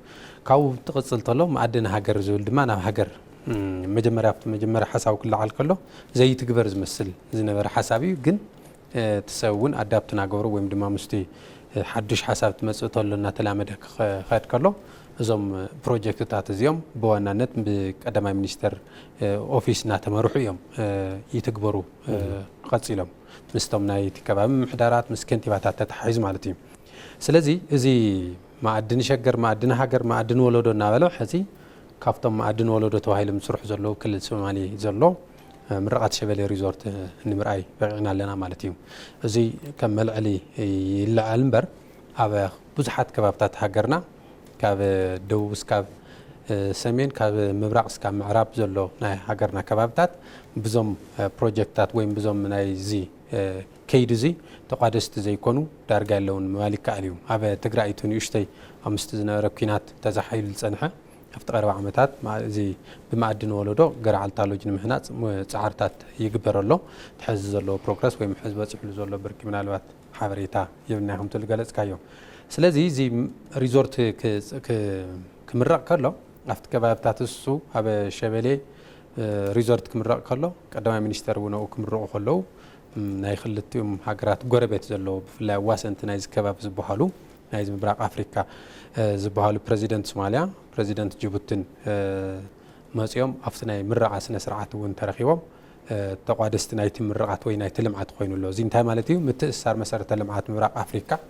ካብኡ ትቕፅል ተሎ ማዕድን ሃገር ዝብል ድማ ናብ ሃገር መጀመርያ ሓሳብ ክለዓል ከሎ ዘይትግበር ዝመስል ዝነበረ ሓሳብ እዩ ግን ትሰውን ኣዳፕት ናገብሩ ወይም ድማ ምስቲ ሓዱሽ ሓሳብ ትመጽእ ተሎ እናተላመደ ክኸድ ከሎ እዞም ፕሮጀክትታት እዚኦም ብዋናነት ብቀዳማይ ሚኒስተር ኦፊስ እናተመርሑ እዮም ይትግበሩ ቀፂሎም ምስቶም ናይ ከባቢ ምሕዳራት ምስ ከንቲባታት ተተሓሒዙ ማለት እዩ ስለዚ እዚ ማዕድን ሸገር ማዕድን ሃገር ማዕድን ወለዶ እናበለ ሕዚ ካብቶም ማዕድን ወለዶ ተባሂሎም ዝስርሑ ዘለዉ ክልል ሶማሌ ዘሎ ምርቃት ሸበሌ ሪዞርት ንምርኣይ በቂዕና ኣለና ማለት እዩ እዚ ከም መልዕሊ ይለዓል እምበር ኣብ ብዙሓት ከባብታት ሃገርና ካብ ደቡብ እስካብ ሰሜን ካብ ምብራቅ እስካብ ምዕራብ ዘሎ ናይ ሃገርና ከባብታት ብዞም ፕሮጀክትታት ወይም ብዞም ናይ እዚ ከይዲ እዚ ተቋደስቲ ዘይኮኑ ዳርጋ ያለውን ምባል ይከኣል እዩ ኣብ ትግራይ እቲ ንኡሽተይ ኣብ ምስቲ ዝነበረ ኩናት ተዛሓይሉ ዝፀንሐ ኣብቲ ቀረባ ዓመታት እዚ ብማዕድን ወለዶ ገረዓልታ ሎጅ ንምህናፅ ፃዕርታት ይግበር ኣሎ ትሕዚ ዘለዎ ፕሮግረስ ወይ ሕዚ በፂሕሉ ዘሎ ብርኪ ምናልባት ሓበሬታ የብልና ይኹም ትብል ገለፅካዮ ስለዚ እዚ ሪዞርት ክምረቕ ከሎ ኣብቲ ከባብታት እሱ ኣብ ሸበሌ ሪዞርት ክምረቕ ከሎ ቀዳማይ ሚኒስተር እውን ክምረቑ ከለዉ ናይ ክልቲኦም ሃገራት ጎረቤት ዘለዎ ብፍላይ ኣዋሰንቲ ናይ ከባቢ ዝበሃሉ ናይ ምብራቅ ኣፍሪካ ዝበሃሉ ፕሬዚደንት ሶማልያ ፕሬዚደንት ጅቡቲን መፅኦም ኣብቲ ናይ ምረቓ ስነ ስርዓት እውን ተረኺቦም ተቋደስቲ ናይቲ ምርቃት ወይ ናይቲ ልምዓት ኮይኑሎ እዚ እንታይ ማለት እዩ ምትእስሳር መሰረተ ልምዓት ምብራቅ ኣፍሪካ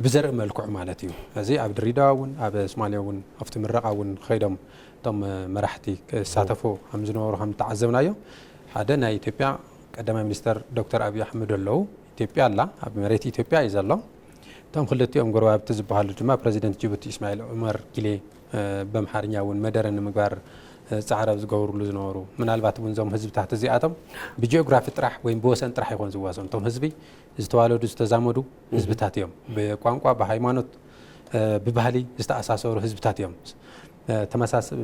ብዘርኢ መልክዑ ማለት እዩ እዚ ኣብ ድሬዳዋ እውን ኣብ ሶማልያ እውን ኣብቲ ምረቓ እውን ከይዶም እቶም መራሕቲ ክሳተፉ ከም ዝነበሩ ከም ተዓዘብናዮ ሓደ ናይ ኢትዮጵያ ቀዳማይ ሚኒስተር ዶክተር ኣብይ ኣሕመድ ኣለዉ ኢትዮጵያ ኣላ ኣብ መሬት ኢትዮጵያ እዩ ዘሎ እቶም ክልቲኦም ጎረባብቲ ዝበሃሉ ድማ ፕሬዚደንት ጅቡቲ እስማኤል ዑመር ጊሌ በምሓርኛ እውን መደረ ንምግባር ፃዕረ ዝገብሩሉ ዝነበሩ ምናልባት እውን እዞም ህዝብታት እዚኣቶም ብጂኦግራፊ ጥራሕ ወይ ብወሰን ጥራሕ ይኾን ዝዋሰኑ እቶም ህዝቢ ዝተዋለዱ ዝተዛመዱ ህዝብታት እዮም ብቋንቋ ብሃይማኖት ብባህሊ ዝተኣሳሰሩ ህዝብታት እዮም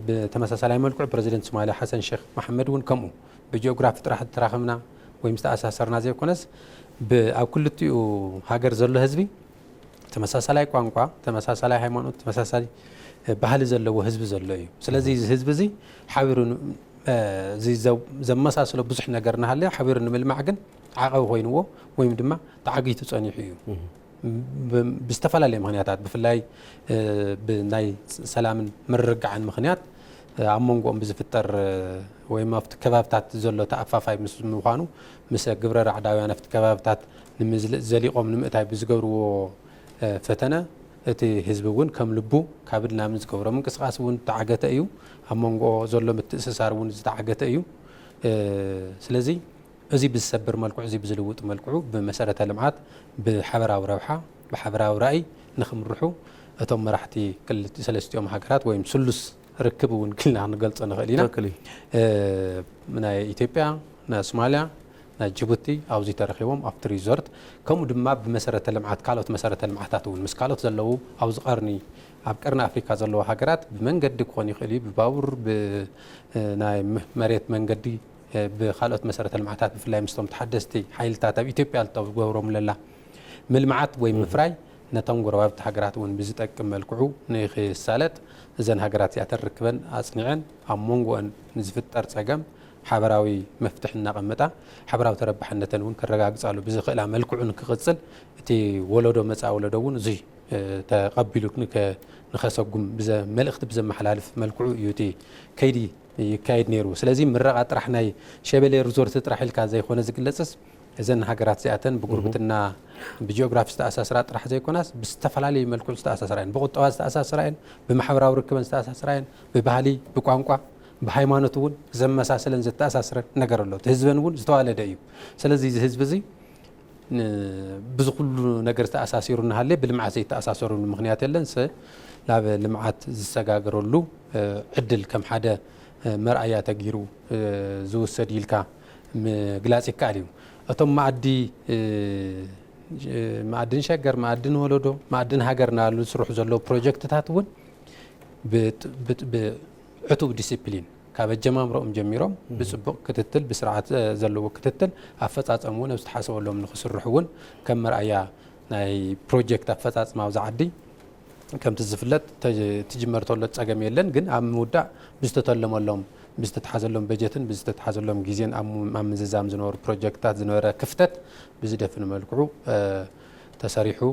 ብተመሳሳላይ መልክዑ ፕሬዚደንት ሶማልያ ሓሰን ሼክ መሐመድ እውን ከምኡ ብጂኦግራፊ ጥራሕ ተራኸምና ወይ ዝተኣሳሰርና ዘይኮነስ ኣብ ክልቲኡ ሃገር ዘሎ ህዝቢ ተመሳሳላይ ቋንቋ ተመሳሳላይ ሃይማኖት ተመሳሳላይ ባህሊ ዘለዎ ህዝቢ ዘሎ እዩ ስለዚ እዚ ህዝቢ እዚ ሓቢሩ ዘመሳሰሎ ብዙሕ ነገር እናሃለየ ሓቢሩ ንምልማዕ ግን ዓቐብ ኮይንዎ ወይም ድማ ተዓጊቱ ፀኒሑ እዩ ብዝተፈላለየ ምክንያታት ብፍላይ ብናይ ሰላምን ምርግዓን ምክንያት ኣብ መንጎኦም ብዝፍጠር ወይም ኣብቲ ከባብታት ዘሎ ተኣፋፋይ ምስ ምዃኑ ምስ ግብረ ራዕዳውያን ኣብቲ ከባብታት ዘሊቖም ንምእታይ ብዝገብርዎ ፈተነ እቲ ህዝቢ እውን ከም ልቡ ካብ ድናምን ዝገብሮ ምንቅስቃስ እውን ተዓገተ እዩ ኣብ መንጎ ዘሎ ምትእስሳር እውን ዝተዓገተ እዩ ስለዚ እዚ ብዝሰብር መልክዑ እዚ ብዝልውጥ መልክዑ ብመሰረተ ልምዓት ብሓበራዊ ረብሓ ብሓበራዊ ራእይ ንክምርሑ እቶም መራሕቲ ክልተ ሰለስቲኦም ሃገራት ወይም ስሉስ ርክብ እውን ክልና ንገልጾ ንኽእል ኢና ናይ ኢትዮጵያ ናይ ሶማልያ ናይ ጅቡቲ ኣብዚ ተረኺቦም ኣብቲ ሪዞርት ከምኡ ድማ ብመሰረተ ልምዓት ካልኦት መሰረተ ልምዓታት እውን ምስ ካልኦት ዘለዉ ኣብዚ ቀርኒ ኣብ ቀርኒ ኣፍሪካ ዘለዎ ሃገራት ብመንገዲ ክኾን ይኽእል እዩ ብባቡር ብናይ መሬት መንገዲ ብካልኦት መሰረተ ልምዓታት ብፍላይ ምስቶም ተሓደስቲ ሓይልታት ኣብ ኢትዮጵያ ዝገብሮም ዘላ ምልምዓት ወይ ምፍራይ ነቶም ጎረባብቲ ሃገራት እውን ብዝጠቅም መልክዑ ንክሳለጥ እዘን ሃገራት እዚኣተን ርክበን ኣፅኒዐን ኣብ መንጎአን ንዝፍጠር ፀገም ሓበራዊ መፍትሕ እናቐመጣ ሓበራዊ ተረባሕነተን እውን ክረጋግፃሉ ብዝኽእላ መልክዑ ንክቕፅል እቲ ወለዶ መፃ ወለዶ እውን እዚ ተቐቢሉ ንኸሰጉም መልእኽቲ ብዘመሓላልፍ መልክዑ እዩ እቲ ከይዲ ይካየድ ነይሩ ስለዚ ምረቓ ጥራሕ ናይ ሸበሌ ሪዞርት ጥራሕ ኢልካ ዘይኮነ ዝግለፅስ እዘን ሃገራት እዚኣተን ብጉርብትና ብጂኦግራፊ ዝተኣሳስራ ጥራሕ ዘይኮናስ ብዝተፈላለዩ መልክዑ ዝተኣሳስራ እየን ብቁጠባ ዝተኣሳስራ እየን ብማሕበራዊ ርክበን ዝተኣሳስራ እየን ብባህሊ ብቋንቋ ብሃይማኖት እውን ዘመሳሰለን ዝተኣሳስረን ነገር ኣሎ እቲ ህዝበን እውን ዝተዋለደ እዩ ስለዚ እዚ ህዝቢ እዚ ብዝኩሉ ነገር ዝተኣሳሲሩ እናሃለየ ብልምዓት ዘይተኣሳሰሩሉ ምክንያት የለን ላብ ልምዓት ዝሰጋገረሉ ዕድል ከም ሓደ መርኣያ ተጊሩ ዝውሰድ ኢልካ ምግላጽ ይከኣል እዩ እቶም ማዕድን ሸገር ማዕድን ወለዶ ማዕድን ሃገርና ዝስርሑ ዘለዉ ፕሮጀክትታት እውን ብዕቱብ ዲሲፕሊን ካብ ኣጀማምሮኦም ጀሚሮም ብጽቡቕ ክትትል ብስርዓት ዘለዎ ክትትል ኣፈጻጸሙ እውን ኣብ ዝተሓሰበሎም ንኽስርሑ እውን ከም መርኣያ ናይ ፕሮጀክት ኣፈጻጽማ ኣብዚ ዓዲ ከምቲ ዝፍለጥ ትጅመር ተሎ ፀገም የለን ግን ኣብ ምውዳእ ብዝተተለመሎም ብዝተተሓዘሎም በጀትን ብዝተተሓዘሎም ጊዜን ኣብ ምዝዛም ዝነበሩ ፕሮጀክትታት ዝነበረ ክፍተት ብዝደፍን መልክዑ ተሰሪሑ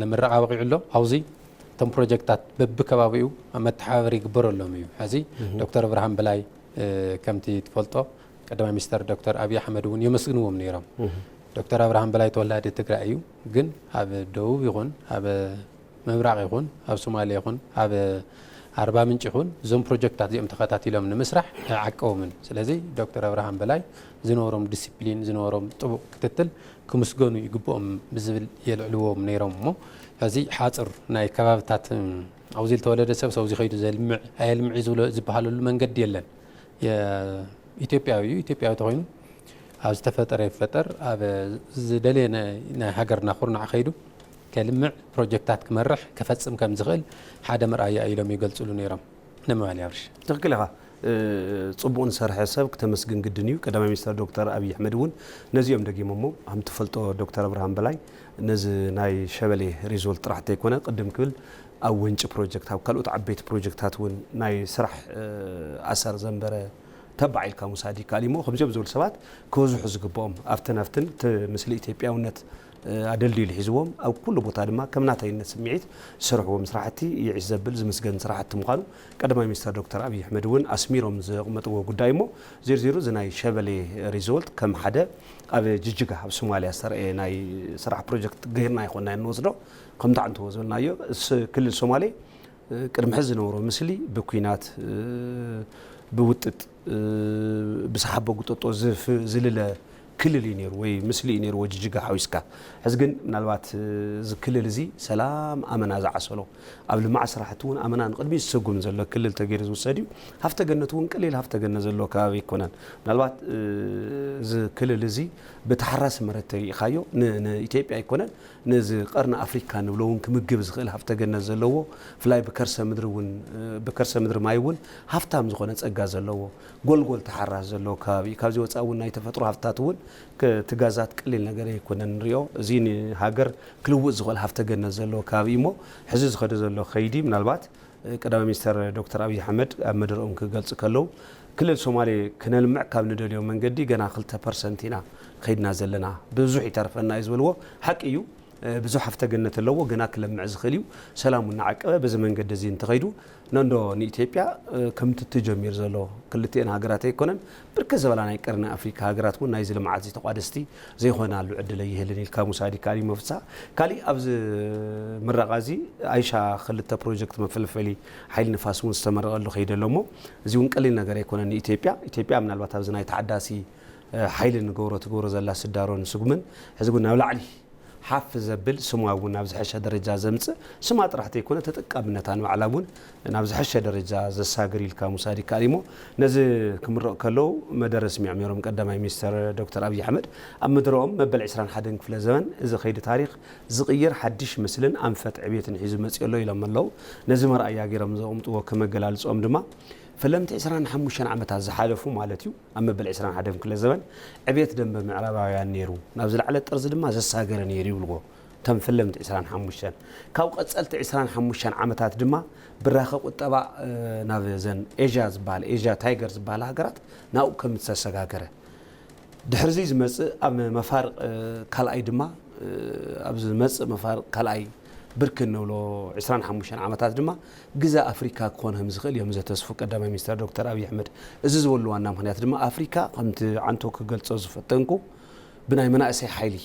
ለምረቓ በቂዑ ኣሎ ኣውዚ እቶም ፕሮጀክትታት በብከባቢኡ መተሓባበሪ ይግበረሎም እዩ ሕዚ ዶክተር ብርሃን በላይ ከምቲ ትፈልጦ ቀዳማይ ሚኒስተር ዶክተር ኣብይ ኣሕመድ እውን የመስግንዎም ነይሮም ዶክተር ኣብርሃም በላይ ተወላዲ ትግራይ እዩ ግን ኣብ ደቡብ ይኹን ኣብ ምብራቕ ይኹን ኣብ ሶማልያ ይኹን ኣብ ኣርባ ምንጭ ይኹን እዞም ፕሮጀክትታት እዚኦም ተኸታቲሎም ንምስራሕ ዓቀውምን ስለዚ ዶክተር ኣብርሃም በላይ ዝነበሮም ዲሲፕሊን ዝነበሮም ጥቡቕ ክትትል ክምስገኑ ይግብኦም ብዝብል የልዕልዎም ነይሮም እሞ ሕዚ ሓፅር ናይ ከባብታት ኣብዚ ዝተወለደ ሰብ ሰብዚ ኸይዱ ዘልምዕ ኣየልምዕ ዝበሃለሉ መንገዲ የለን ኢትዮጵያዊ እዩ ኢትዮጵያዊ ተኾይኑ ኣብ ዝተፈጠረ ይፈጠር ኣብ ዝደለየ ናይ ሃገርና ኩርናዕ ኸይዱ ከልምዕ ፕሮጀክታት ክመርሕ ክፈጽም ከም ዝኽእል ሓደ መርኣያ ኢሎም ይገልጽሉ ነይሮም ንምባል ያብርሽ ትክክል ኢኻ ጽቡቕ ዝሰርሐ ሰብ ክተመስግን ግድን እዩ ቀዳማይ ሚኒስተር ዶክተር ኣብይ ኣሕመድ እውን ነዚኦም ደጊሞሞ ከም ትፈልጦ ዶክተር ኣብርሃም በላይ ነዚ ናይ ሸበሌ ሪዞልት ጥራሕ እንተይኮነ ቅድም ክብል ኣብ ወንጪ ፕሮጀክት ኣብ ካልኦት ዓበይቲ ፕሮጀክታት እውን ናይ ስራሕ ኣሰር ዘንበረ ተባዒልካ ሙሳዲ ካሊሞ ከምዚኦም ዝበሉ ሰባት ክበዝሑ ዝግብኦም ኣብተን ምስሊ ኢትዮጵያውነት ኣደልዲሉ ሒዝዎም ኣብ ኩሉ ቦታ ድማ ከም ናታይነት ስምዒት ዝሰርሕዎም ስራሕቲ ይዒዝ ዘብል ዝምስገን ስራሕቲ ምዃኑ ቀዳማይ ሚኒስተር ዶክተር ኣብይ ኣሕመድ እውን ኣስሚሮም ዘቕመጥዎ ጉዳይ እሞ ዜርዜሩ እዚ ናይ ሸበሌ ሪዞልት ከም ሓደ ኣብ ጅጅጋ ኣብ ሶማልያ ዝተረአየ ናይ ስራሕ ፕሮጀክት ገይርና ይኮንና ንወስዶ ከምቲ ዓንትዎ ዝበልናዮ ክልል ሶማሌ ቅድሚ ሕዚ ዝነበሮ ምስሊ ብኩናት ብውጥጥ ብሰሓቦ ጉጠጦ ዝልለ ክልል እዩ ነይሩ ወይ ምስሊ እዩ ነይሩ ጅጅጋ ሓዊስካ ሕዚ ግን ምናልባት እዚ ክልል እዚ ሰላም ኣመና ዝዓሰሎ ኣብ ልማዕ ስራሕቲ እውን ኣመና ንቅድሚ ዝሰጉም ዘሎ ክልል ተገይሩ ዝውሰድ እዩ ሃፍተ ገነት እውን ቀሊል ሃፍተ ገነት ዘሎ ከባቢ ይኮነን ምናልባት እዚ ክልል እዚ ብተሓራሲ መሬት ተሪኢኻዮ ንኢትዮጵያ ኣይኮነን ነዚ ቀርኒ ኣፍሪካ ንብሎ እውን ክምግብ ዝኽእል ሃፍተ ገነት ዘለዎ ፍላይ ብከርሰ ምድሪ ማይ እውን ሃፍታም ዝኾነ ፀጋ ዘለዎ ጎልጎል ተሓራሲ ዘለዎ ከባቢ ካብዚ ወፃኢ እውን ናይ ተፈጥሮ ሃፍታት እውን ትጋዛት ቀሊል ነገር ኣይኮነን ንሪኦ እዚ ሃገር ክልውጥ ዝኽእል ሃፍተ ገነት ዘለዎ ከባቢ እሞ ሕዚ ዝኸደ ዘሎ ኸይዲ ምናልባት ቀዳማይ ሚኒስተር ዶክተር ኣብይ ኣሕመድ ኣብ መደረኦም ክገልጽ ከለዉ ክልል ሶማሌ ክነልምዕ ካብ ንደልዮ መንገዲ ገና 2% ኢና ከይድና ዘለና ብዙሕ ይተርፈና እዩ ዝብልዎ ሓቂ እዩ ብዙሕ ሃፍተ ገነት ኣለዎ ገና ክለምዕ ዝኽእል እዩ ሰላሙ እናዓቀበ በዚ መንገዲ እዚ እንተኸይዱ ነንዶ ንኢትዮጵያ ከምቲ ትጀሚር ዘሎ ክልቲአን ሃገራት ኣይኮነን ብርክት ዝበላ ናይ ቀርኒ ኣፍሪካ ሃገራት እውን ናይዚ ልምዓት ዝተቋደስቲ ዘይኮናሉ ዕድለ ይህልን ኢልካ ሙሳዲ ካሊእ መፍሳሕ ካሊእ ኣብዚ ምረቓ እዚ ኣይሻ ክልተ ፕሮጀክት መፈልፈሊ ሓይሊ ንፋስ እውን ዝተመረቐሉ ከይዲ ኣሎ እሞ እዚ እውን ቀሊል ነገር ኣይኮነን ንኢትዮጵያ ምናልባት ኣብዚ ናይ ተዓዳሲ ሓይሊ ትገብሮ ዘላ ስዳሮን ስጉምን ሕዚ እውን ናብ ላዕሊ ሓፍ ዘብል ስማ እውን ናብ ዝሐሸ ደረጃ ዘምፅእ ስማ ጥራሕቲ ኣይኮነ ተጠቃምነታ ንባዕላ እውን ናብ ዝሐሸ ደረጃ ዘሳግር ኢልካ ሙሳዲ ካሊሞ ነዚ ክምረቕ ከለዉ መደረ ስሚዖም ነይሮም ቀዳማይ ሚኒስተር ዶክተር ኣብይ ኣሕመድ ኣብ መድረኦም መበል 21 ክፍለ ዘመን እዚ ኸይዲ ታሪክ ዝቕይር ሓድሽ ምስልን ኣንፈት ዕብየትን ሒዙ መፅኡ ኣሎ ኢሎም ኣለዉ ነዚ መርኣያ ገይሮም ዘቕምጥዎ ከመገላልፆም ድማ فلمت 25 ዓመታት ዝሓለፉ ማለት እዩ ኣብ መበል 21 ክፍለ ዘመን ዕብየት ደንበ ምዕራባውያን ነይሩ ናብ ዝለዓለ ጥርዚ ድማ ዘሳገረ ነይሩ ይብልዎ ተም ፈለምት 25 ካብ ቀጸልቲ 25 ዓመታት ድማ ብራኸ ቁጠባ ናብ ዘን ኤዥያ ታይገር ዝበሃል ሃገራት ናብኡ ከም ዝተሰጋገረ ድሕርዚ ዝመጽእ ኣብ መፋርቕ ካልኣይ ድማ ኣብ ዝመጽእ መፋርቕ ካልኣይ ብርክን ንብሎ 25 ዓመታት ድማ ግዛ ኣፍሪካ ክኾን ከም ዝኽእል እዮም ዘተስፉ ቀዳማይ ሚኒስተር ዶክተር ኣብይ ኣሕመድ እዚ ዝበሉ ዋና ምክንያት ድማ ኣፍሪካ ከምቲ ዓንቶ ክገልጾ ዝፈተንኩ ብናይ መናእሰይ ሓይሊ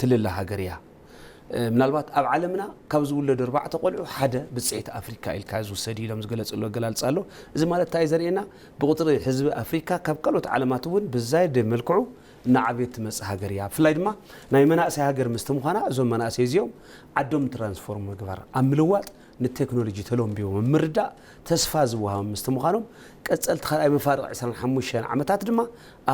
ትልላ ሃገር እያ ምናልባት ኣብ ዓለምና ካብ ዝውለዱ 4 ቆልዑ ሓደ ብጽዒት ኣፍሪካ ኢልካ ዝውሰድ ኢሎም ዝገለጽሎ ገላልጽ ኣሎ እዚ ማለት እንታይ ዘርእየና ብቁጥሪ ህዝቢ ኣፍሪካ ካብ ካልኦት ዓለማት እውን ብዛይደ መልክዑ ንዓብየት መጽእ ሃገር እያ ፍላይ ድማ ናይ መናእሰይ ሃገር ምስ ምዃና እዞም መናእሰይ እዚኦም ዓዶም ትራንስፎርም ምግባር ኣብ ምልዋጥ ንቴክኖሎጂ ተሎምቢዮ ምርዳእ ተስፋ ዝወሃብ ምስተምዃኖም ቀጸልቲ ኸልኣይ መፋርቕ 25 ዓመታት ድማ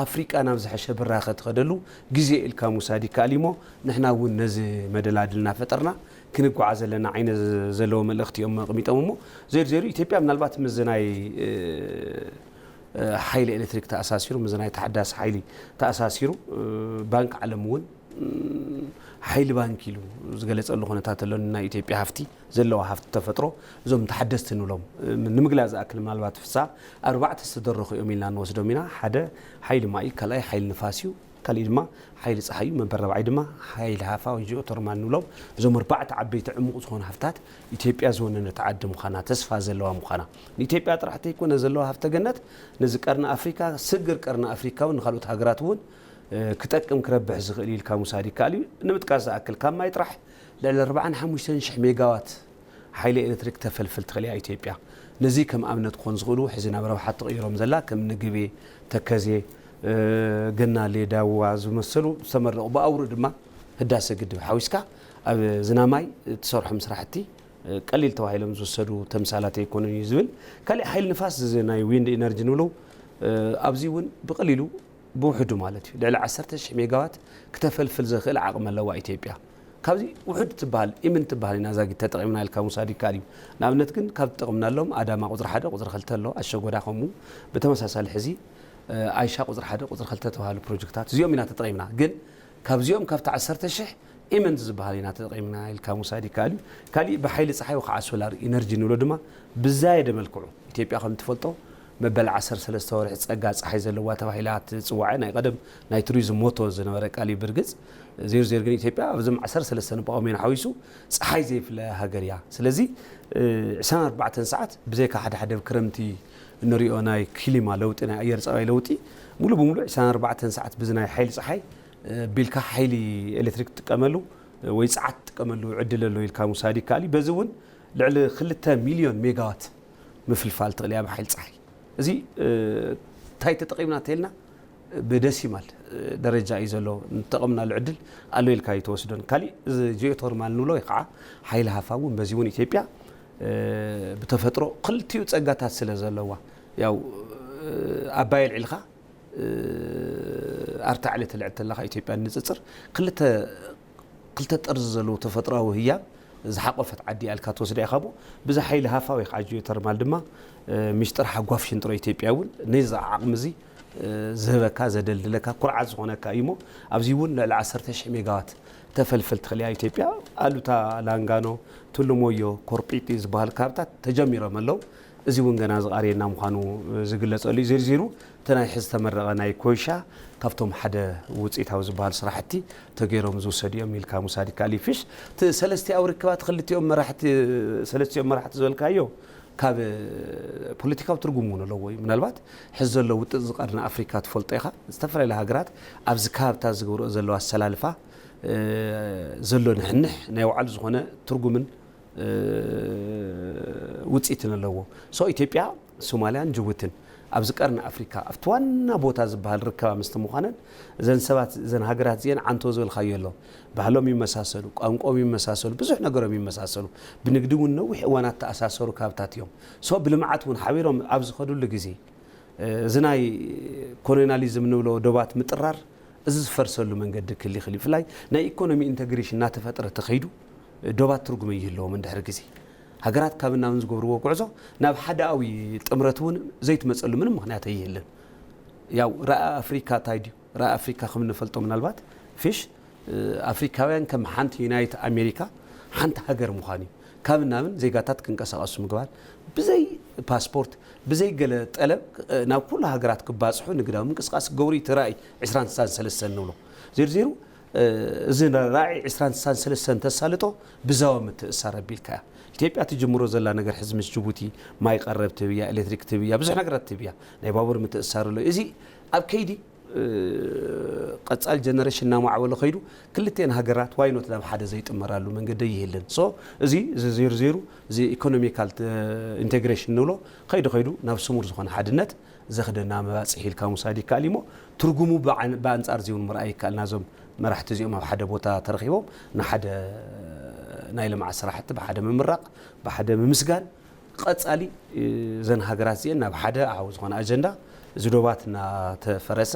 ኣፍሪቃ ናብ ዝሐሸ ብራኸ ትኸደሉ ግዜ ኢልካ ሙሳድ ይከኣል እሞ ንሕና እውን ነዚ መደላድልና ፈጠርና ክንጓዓ ዘለና ዓይነ ዘለዎ መልእኽቲ እዮም ኣቕሚጦም እሞ ዜሩ ኢትዮጵያ ምናልባት ምስ ናይ ሓይሊ ኤሌክትሪክ ተኣሳሲሩ ምስ ናይ ተሓዳሲ ሓይሊ ተኣሳሲሩ ባንክ ዓለም እውን ሓይሊ ባንክ ኢሉ ዝገለጸሉ ኩነታት ኣሎ ናይ ኢትዮጵያ ሃፍቲ ዘለዋ ሃፍቲ ተፈጥሮ እዞም ተሓደስቲ ንብሎም ንምግላጽ ዝኣክል ምናልባት ፍሳ 4 ዝተደረኹ እዮም ኢልና ንወስዶም ኢና ሓደ ሓይሊ ማይ ካልኣይ ሓይሊ ንፋስ እዩ ካልእ ድማ ሓይሊ ፀሓይ መንበር ረብዓይ ድማ ሓይሊ ሃፋ ወይ ጂኦተርማል ንብሎም እዞም 4 ዓበይቲ ዕሙቕ ዝኾኑ ሃፍታት ኢትዮጵያ ዝወነነት ዓዲ ምዃና ተስፋ ዘለዋ ምዃና ንኢትዮጵያ ጥራሕቲ ይኮነ ዘለዋ ሃፍተ ገነት ነዚ ቀርኒ ኣፍሪካ ስግር ቀርኒ ኣፍሪካ እውን ንኻልኦት ሃገራት እውን ክጠቅም ክረብሕ ዝኽእል ኢልካ ሙሳድ ይከኣል እዩ ንምጥቃስ ዝኣክል ካብ ማይ ጥራሕ ልዕሊ 45,000 ሜጋዋት ሓይሊ ኤሌክትሪክ ተፈልፍል ትኽእል እያ ኢትዮጵያ ነዚ ከም ኣብነት ክኾን ዝኽእሉ ሕዚ ናብ ረብሓት ተቐይሮም ዘላ ከም ንግቤ ተከዜ ገናሌ ዳዋ ዝመሰሉ ዝተመረቑ ብኣውሩ ድማ ህዳሴ ግድብ ሓዊስካ ኣብ ዝናማይ ትሰርሖም ስራሕቲ ቀሊል ተባሂሎም ዝወሰዱ ተምሳላት ኢኮኖሚ ዝብል ካልእ ሓይሊ ንፋስ ናይ ዊንድ ኢነርጂ ንብሉ ኣብዚ እውን ብቐሊሉ ብውሕዱ ማለት እዩ ልዕሊ 10,000 ሜጋዋት ክተፈልፍል ዝኽእል ዓቕሚ ኣለዋ ኢትዮጵያ ካብዚ ውሕድ ትበሃል ኢምን ትበሃል ኢና ዛጊድ ተጠቒምና ኢልካ ሙሳድ ይከኣል እዩ ንኣብነት ግን ካብ ትጠቕምናሎም ኣዳማ ቁፅሪ 1 ቁፅሪ 2 ኣሎ ኣሸጎዳ ከምኡ ብተመሳሳሊ ሕዚ አይሻ ቁፅሪ 1 ቁፅሪ 2 ተባሃሉ ፕሮጀክታት እዚኦም ኢና ተጠቒምና ግን ካብዚኦም ካብቲ 10,000 ኢመንት ዝበሃል ኢና ተጠቒምና ኢልካ ሙሳድ ይከኣል እዩ ካልእ ብሓይሊ ፀሓይ ወይ ከዓ ሶላር ኢነርጂ ንብሎ ድማ ብዛየደ መልክዑ ኢትዮጵያ ከም ትፈልጦ መበል 13 ወርሒ ፀጋ ፀሓይ ዘለዋ ተባሂላ ትፅዋዕ ናይ ቀደም ናይ ቱሪዝም ሞቶ ዝነበረ ቃል ብርግጽ ዜር ግን ኢትዮጵያ ኣብዞም 13 በቆሜና ሓዊሱ ፀሓይ ዘይፍለ ሃገር እያ ስለዚ 24 ሰዓት ብዘይካ ሓደ ክረምቲ እንሪኦ ናይ ክሊማ ለውጢ ናይ ኣየር ፀባይ ለውጢ ሙሉ በሙሉ 24 ሰዓት ብዝናይ ሓይሊ ፀሓይ ቢልካ ሓይሊ ኤሌክትሪክ ጥቀመሉ ወይ ፀዓት ጥቀመሉ ዕድል ኣሎ ኢልካ ሙሳድ ይከኣል እዩ በዚ እውን ልዕሊ 2 ሚልዮን ሜጋዋት ምፍልፋል ትኽእል እያ ብሓይሊ ፀሓይ እዚ እንታይ ተጠቒምና ተልና ብደሲማል ደረጃ እዩ ዘሎ ንጠቐምናሉ ዕድል ኣሎ ኢልካ ይተወስዶን ካልእ ጂኦተርማል ንብሎ ወይ ከዓ ሓይሊ ሃፋ እውን በዚ እውን ኢትዮጵያ بتفترو قلتيو تصقاتات سلا زلوا ያው አባይ ልዕልኻ ارتع على تلعت لها ኢትዮጵያ ንጽጽር ክልተ ጠርዝ ዘሎ ተፈጥራዊ ህያ ዝሓቆፈት ዓዲ አልካ ተወስደ ይኻቦ ብዛ ሓይሊ ሃፋዊ ኻጅ ተርማል ድማ ሚስጥር ሓጓፍ ሽንጥሮ ኢትዮጵያ እውን ነዛ ዓቅምዚ ዝህበካ ዘደልለካ ኩርዓት ዝኾነካ ኢሞ ኣብዚ እውን ለ 10,000 ሜጋዋት ተፈልፈል ትኽእል ኢትዮጵያ አሉታ ላንጋኖ ቱሉሞዮ ኮርጲጢ ዝበሃል ካብታት ተጀሚሮም ኣለው እዚ እውን ገና ዝቃሪና ምዃኑ ዝግለጸሉ ዝርዝሩ ተናይ ሕዝ ተመረቀ ናይ ኮይሻ ካብቶም ሓደ ውጽኢታዊ ዝበሃል ስራሕቲ ተገይሮም ዝወሰዱ እዮም ኢልካ ሙሳዲ ካሊፊሽ ተሰለስቲ ኣውርክባት ክልቲኦም መራሕቲ ሰለስቲኦም መራሕቲ ዘልካዮ ካብ ፖለቲካዊ ትርጉም ውን ኣለዎ ምናልባት ሕዝ ዘሎ ውጥእ ዝቃርና ኣፍሪካ ትፈልጦ ኢኻ ዝተፈላለዩ ሃገራት ኣብዚ ካብታ ዝገብሮ ዘሎ ኣሰላልፋ ዘሎ ንሕንሕ ናይ ባዕሉ ዝኾነ ትርጉምን ውጽኢትን ኣለዎ ሶ ኢትዮጵያ ሶማሊያን ጅቡቲን ኣብዚ ቀርኒ ኣፍሪካ ኣብቲ ዋና ቦታ ዝበሃል ርከባ ምስቲ ምዃነን እዘን ሰባት እዘን ሃገራት እዚአን ዓንቶ ዝበልካዮ ኣሎ ባህሎም ይመሳሰሉ ቋንቋም ይመሳሰሉ ብዙሕ ነገሮም ይመሳሰሉ ብንግዲ እውን ነዊሕ እዋናት ተኣሳሰሩ ካብታት እዮም ሶ ብልምዓት እውን ሓቢሮም ኣብ ዝኸዱሉ ግዜ እዚ ናይ ኮሎኒያሊዝም ንብሎ ዶባት ምጥራር እዚ ዝፈርሰሉ መንገዲ ክሊ ብፍላይ ናይ ኢኮኖሚ ኢንተግሬሽን እናተፈጠረ ተኸይዱ ዶባት ትርጉም ይህልዎም እንድሕር ግዜ ሃገራት ካብና ምን ዝገብርዎ ጉዕዞ ናብ ሓዳዊ ጥምረት እውን ዘይትመጸሉ ምንም ምክንያት አይህልን ያው ራኣ አፍሪካ ታይዲ ራኣ አፍሪካ ከም ንፈልጦ ምናልባት ፊሽ አፍሪካውያን ከም ሓንቲ ዩናይትድ አሜሪካ ሓንቲ ሃገር ምዃኑ ካብና ምን ዜጋታት ክንቀሳቀሱ ምግባር ብዘይ ፓስፖርት ብዘይ ገለ ጠለብ ናብ ኩሉ ሃገራት ክባጽሑ ንግዳዊ ምንቅስቃስ ገብሩ ትራይ 23 ንብሎ ዝርዝሩ እዚ ራይ 23 ተሳልጦ ብዛው ምትእሳር ቢልካ ኢትዮጵያ ትጅምሮ ዘላ ነገር ሕዝ ምስ ጅቡቲ ማይ ቀረብ ትብያ ኤሌክትሪክ ትብያ ብዙሕ ነገራት ትብያ ናይ ባቡር ምትእሳርሎ እዚ ኣብ ከይዲ ቀጻል ጀነሬሽን ናማዕበሎ ኸይዱ ክልቴን ሃገራት ዋይኖት ናብ ሓደ ዘይጥመራሉ መንገዲ ይህልን ሶ እዚ ዝርዝሩ እዚ ኢኮኖሚካል ኢንተግሬሽን ንብሎ ኸይዱ ናብ ስሙር ዝኾነ ሓድነት ዘኽደና መባጽሒ ኢልካ ሙሳዲ ካሊሞ ትርጉሙ በአንጻር ዚውን ምርኣይ ካልናዞም መራሕቲ እዚኦም ኣብ ሓደ ቦታ ተረኺቦም ንሓደ ናይ ልምዓት ስራሕቲ ብሓደ ምምራቕ ብሓደ ምምስጋን ቀጻሊ ዘን ሃገራት እዚአን ናብ ሓደ ዓው ዝኾነ ኣጀንዳ ዝዶባት እናተፈረሰ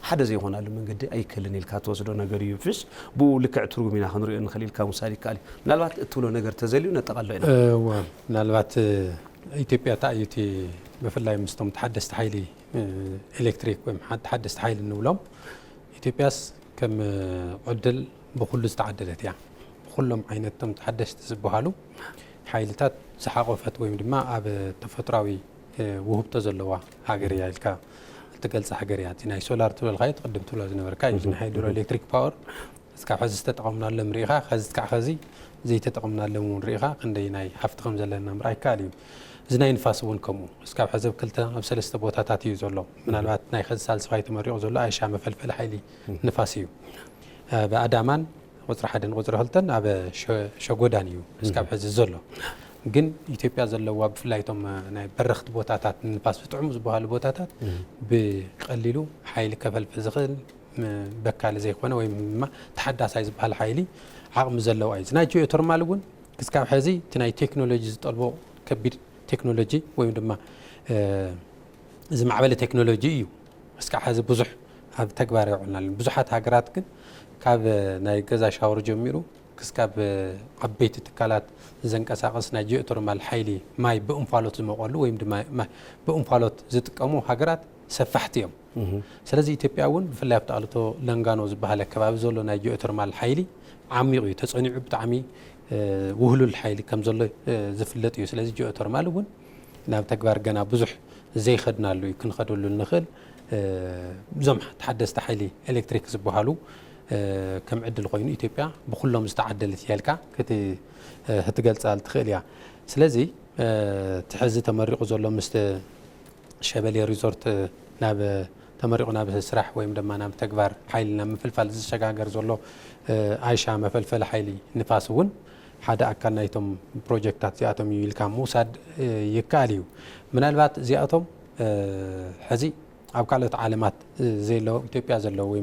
ሓደ ዘይኾናሉ መንገዲ ኣይከልን ኢልካ ተወስዶ ነገር እዩ ፍሽ ብኡ ልክዕ ትርጉም ኢና ክንሪኦ ንኽእል ኢልካ ምሳሌ ይከኣል ምናልባት እትብሎ ነገር ተዘልዩ ነጠቓሎ ኢና ምናልባት ኢትዮጵያ ታእዩቲ ብፍላይ ምስቶም ተሓደስቲ ሓይሊ ኤሌክትሪክ ወይ ተሓደስቲ ሓይሊ ንብሎም ኢትዮጵያስ ከም ዕድል ብኩሉ ዝተዓደለት እያ ብኩሎም ዓይነቶም ተሓደስቲ ዝበሃሉ ሓይልታት ዝሓቆፈት ወይ ድማ ኣብ ተፈጥሯዊ ውህብቶ ዘለዋ ሃገር እያ ኢልካ ትገልጽ ሃገር እያ ናይ ሶላር ትብል ኻይት ቅድም ትብሎ ዝነበርካ ናይ ሃይድሮ ኤሌክትሪክ ፓወር እስካብ ሕዚ ዝተጠቐምናሎም ርኢኻ ሕዚ ክዓ ሕዚ ዘይተጠቐምናሎም እውን ርኢኻ ክንደይ ናይ ሃፍቲ ከም ዘለና ምርኣይ ይከኣል እዩ እዚ ናይ ንፋስ እውን ከምኡ እስካብ ሕዚ ክልተ ኣብ ሰለስተ ቦታታት እዩ ዘሎ ምናልባት ናይ ሕዚ ሳልሳይ ተመሪቑ ዘሎ ኣይሻ መፈልፈሊ ሓይሊ ንፋስ እዩ ብኣዳማን ቁፅሪ 1 ቁፅሪ 2 ኣብ ሸጎዳን እዩ እስካብ ሕዚ ዘሎ ግን ኢትዮጵያ ዘለዋ ብፍላይቶም ናይ በረኽቲ ቦታታት ንፋስ ፍጥዑም ዝበሃሉ ቦታታት ብቀሊሉ ሓይሊ ከፈልፍል ዝኽእል በካሊ ዘይኮነ ወይ ድማ ተሓዳሳይ ዝበሃል ሓይሊ ዓቕሚ ዘለዎ እዩ ናይ ጂኦተርማል እውን ክስካብ ሕዚ እቲ ናይ ቴክኖሎጂ ዝጠልቦ ከቢድ ቴክኖሎጂ ወይ ድማ ዝማዕበለ ቴክኖሎጂ እዩ እስካብ ሕዚ ብዙሕ ኣብ ተግባር ይውዕልና ብዙሓት ሃገራት ግን ካብ ናይ ገዛ ሻወር ጀሚሩ ክስካብ ዓበይቲ ትካላት ዘንቀሳቀስ ናይ ጂኦተርማል ሓይሊ ማይ ብእንፋሎት ዝመቀሉ ወይ ድማ ብእንፋሎት ዝጥቀሙ ሃገራት ሰፋሕቲ እዮም ስለዚ ኢትዮጵያ እውን ብፍላይ ኣብ ተኣልቶ ለንጋኖ ዝበሃል ከባቢ ዘሎ ናይ ጂኦተርማል ሓይሊ ዓሚቕ እዩ ተጸኒዑ ብጣዕሚ ውህሉል ሓይሊ ከም ዘሎ ዝፍለጥ እዩ ስለዚ ጂኦተርማል እውን ናብ ተግባር ገና ብዙሕ ዘይኸድናሉ እዩ ክንኸደሉ ንኽእል ዞም ተሓደስቲ ሓይሊ ኤሌክትሪክ ዝበሃሉ ከም ዕድል ኮይኑ ኢትዮጵያ ብኩሎም ዝተዓደለት ያልካ ክትገልጻል ትኽእል እያ ስለዚ ትሕዚ ተመሪቑ ዘሎ ምስ ሸበሌ ሪዞርት ናብ ተመሪቑ ናብ ስራሕ ወይ ድማ ናብ ተግባር ሓይሊ ናብ ምፍልፋል ዝሸጋገር ዘሎ ኣይሻ መፈልፈሊ ሓይሊ ንፋስ እውን ሓደ ኣካል ናይቶም ፕሮጀክታት እዚኣቶም እዩ ኢልካ ምውሳድ ይከኣል እዩ ምናልባት እዚኣቶም ሕዚ ኣብ ካልኦት ዓለማት ዘለው ኢትዮጵያ ዘለው ወይ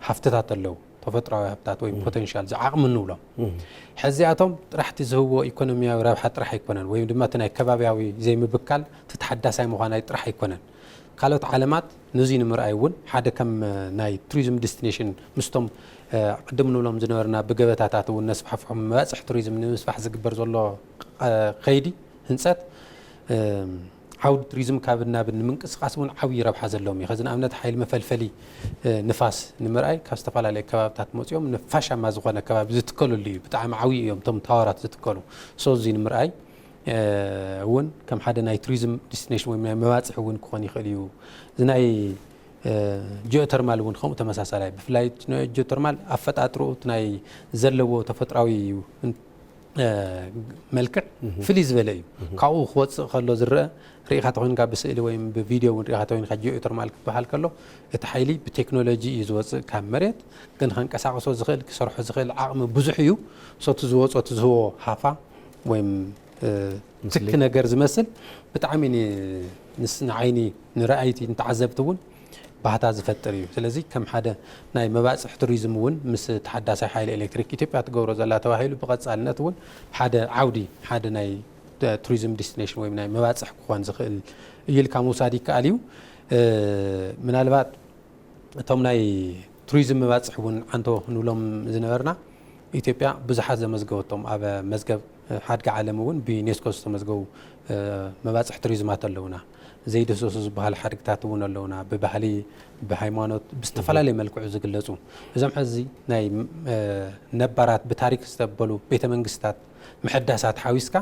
ሃፍትታት ኣለው ተፈጥሯዊ ሃብታት ወይ ፖቴንሻል ዝዓቕሚ ንብሎም ሕዚኣቶም ጥራሕቲ ዝህቦ ኢኮኖሚያዊ ረብሓ ጥራሕ ኣይኮነን ወይ ድማ እቲ ናይ ከባቢያዊ ዘይምብካል ተተሓዳሳይ ምዃናይ ጥራሕ ኣይኮነን ካልኦት ዓለማት ነዚ ንምርኣይ እውን ሓደ ከም ናይ ቱሪዝም ዴስቲኔሽን ምስቶም ቅድም ንብሎም ዝነበርና ብገበታታት እውን ነስፋሕፍሖም መባፅሕ ቱሪዝም ንምስፋሕ ዝግበር ዘሎ ከይዲ ህንፀት ዓውዲ ቱሪዝም ካብ ናብ ንምንቅስቃስ እውን ዓብዪ ረብሓ ዘለዎም እዩ ከዚ ንኣብነት ሓይሊ መፈልፈሊ ንፋስ ንምርኣይ ካብ ዝተፈላለዩ ከባብታት መፂኦም ነፋሻማ ዝኾነ ከባቢ ዝትከሉሉ እዩ ብጣዕሚ ዓብዪ እዮም እቶም ታወራት ዝትከሉ እዚ ንምርኣይ እውን ከም ሓደ ናይ ቱሪዝም ዴስቲኔሽን ወይ ናይ መባፅሒ እውን ክኾን ይኽእል እዩ እዚ ናይ ጂኦተርማል እውን ከምኡ ተመሳሳላይ ብፍላይ ጂኦተርማል ኣፈጣጥሩ ናይ ዘለዎ ተፈጥሯዊ መልክዕ ፍልይ ዝበለ እዩ ካብኡ ክወፅእ ከሎ ዝረአ ርኢኻ ተኮይንካ ብስእሊ ወይ ብቪድዮ ርኢኻ ተኮይንካ ጂኦተርማል ክበሃል ከሎ እቲ ሓይሊ ብቴክኖሎጂ እዩ ዝወፅእ ካብ መሬት ግን ከንቀሳቅሶ ዝኽእል ክሰርሖ ዝኽእል ዓቕሚ ብዙሕ እዩ ሶቲ ዝወፆ እቲ ዝህቦ ሃፋ ወይ ትክ ነገር ዝመስል ብጣዕሚ ንዓይኒ ንረኣይቲ ንተዓዘብቲ እውን ባህታ ዝፈጥር እዩ ስለዚ ከም ሓደ ናይ መባፅሕ ቱሪዝም እውን ምስ ተሓዳሳይ ሓይሊ ኤሌክትሪክ ኢትዮጵያ ትገብሮ ዘላ ተባሂሉ ብቐጻልነት እውን ሓደ ዓውዲ ሓደ ናይ ቱሪዝም ዴስቲኔሽን ወይ ናይ መባፅሕ ክኾን ዝኽእል ኢልካ ምውሳድ ይከኣል እዩ ምናልባት እቶም ናይ ቱሪዝም መባፅሕ እውን ዓንቶ ንብሎም ዝነበርና ኢትዮጵያ ብዙሓት ዘመዝገበቶም ኣብ መዝገብ ሓድጊ ዓለም እውን ብዩኔስኮ ዝተመዝገቡ መባፅሕ ቱሪዝማት ኣለውና ዘይደሰሱ ዝበሃል ሓድግታት እውን ኣለውና ብባህሊ ብሃይማኖት ብዝተፈላለየ መልክዑ ዝግለጹ እዞም ሕዚ ናይ ነባራት ብታሪክ ዝተበሉ ቤተ መንግስትታት ምሕዳሳት ሓዊስካ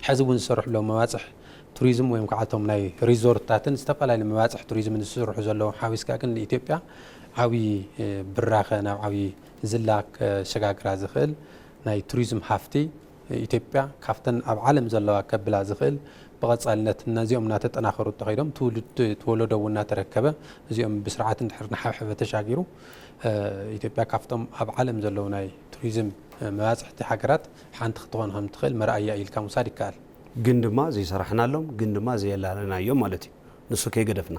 ሕዚ እውን ዝሰርሕሎም መባፅሕ ቱሪዝም ወይ ከዓቶም ናይ ሪዞርትታትን ዝተፈላለዩ መባፅሕ ቱሪዝም ዝሰርሑ ዘለዉ ሓዊስካ ግን ንኢትዮጵያ ዓብዪ ብራኸ ናብ ዓብዪ ዝላክ ሸጋግራ ዝኽእል ናይ ቱሪዝም ሃፍቲ ኢትዮጵያ ካብተን ኣብ ዓለም ዘለዋ ከብላ ዝኽእል ብቐጻልነት እነዚኦም እናተጠናኸሩ ተኸይዶም ትውልድ ትወለዶ እውን እናተረከበ እዚኦም ብስርዓት እንድሕር ናሓብሓበ ተሻጊሩ ኢትዮጵያ ካብቶም ኣብ ዓለም ዘለዉ ናይ ቱሪዝም መባፅሕቲ ሃገራት ሓንቲ ክትኾን ከም ትኽእል መርኣያ ኢልካ ምውሳድ ይከኣል ግን ድማ ዘይሰራሕናሎም ግን ድማ ዘየላለናዮም ማለት እዩ ንሱ ከይገደፍና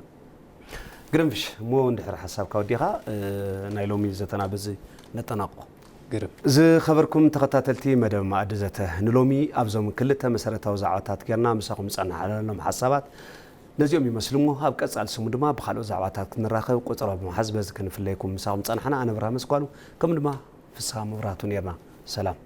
ግርምሽ እሞ እንድሕር ሓሳብካ ወዲኻ ናይ ሎሚ ዘተና በዚ ነጠናቅቆ ግርም ዝኸበርኩም ተኸታተልቲ መደብ ማዕድ ዘተ ንሎሚ ኣብዞም ክልተ መሰረታዊ ዛዕባታት ጌርና ምሳኹም ፀናሕናሎም ሓሳባት ነዚኦም ይመስሉ ሞ ኣብ ቀጻል ስሙ ድማ ብኻልኦት ዛዕባታት ክንራኸብ ቁፅሮ ብምሓዝ በዚ ክንፍለየኩም ምሳኹም ፀናሕና ኣነ ብርሃ መስኳሉ ከም ድማ ፍስሓ መብራህቱ ነርና ሰላም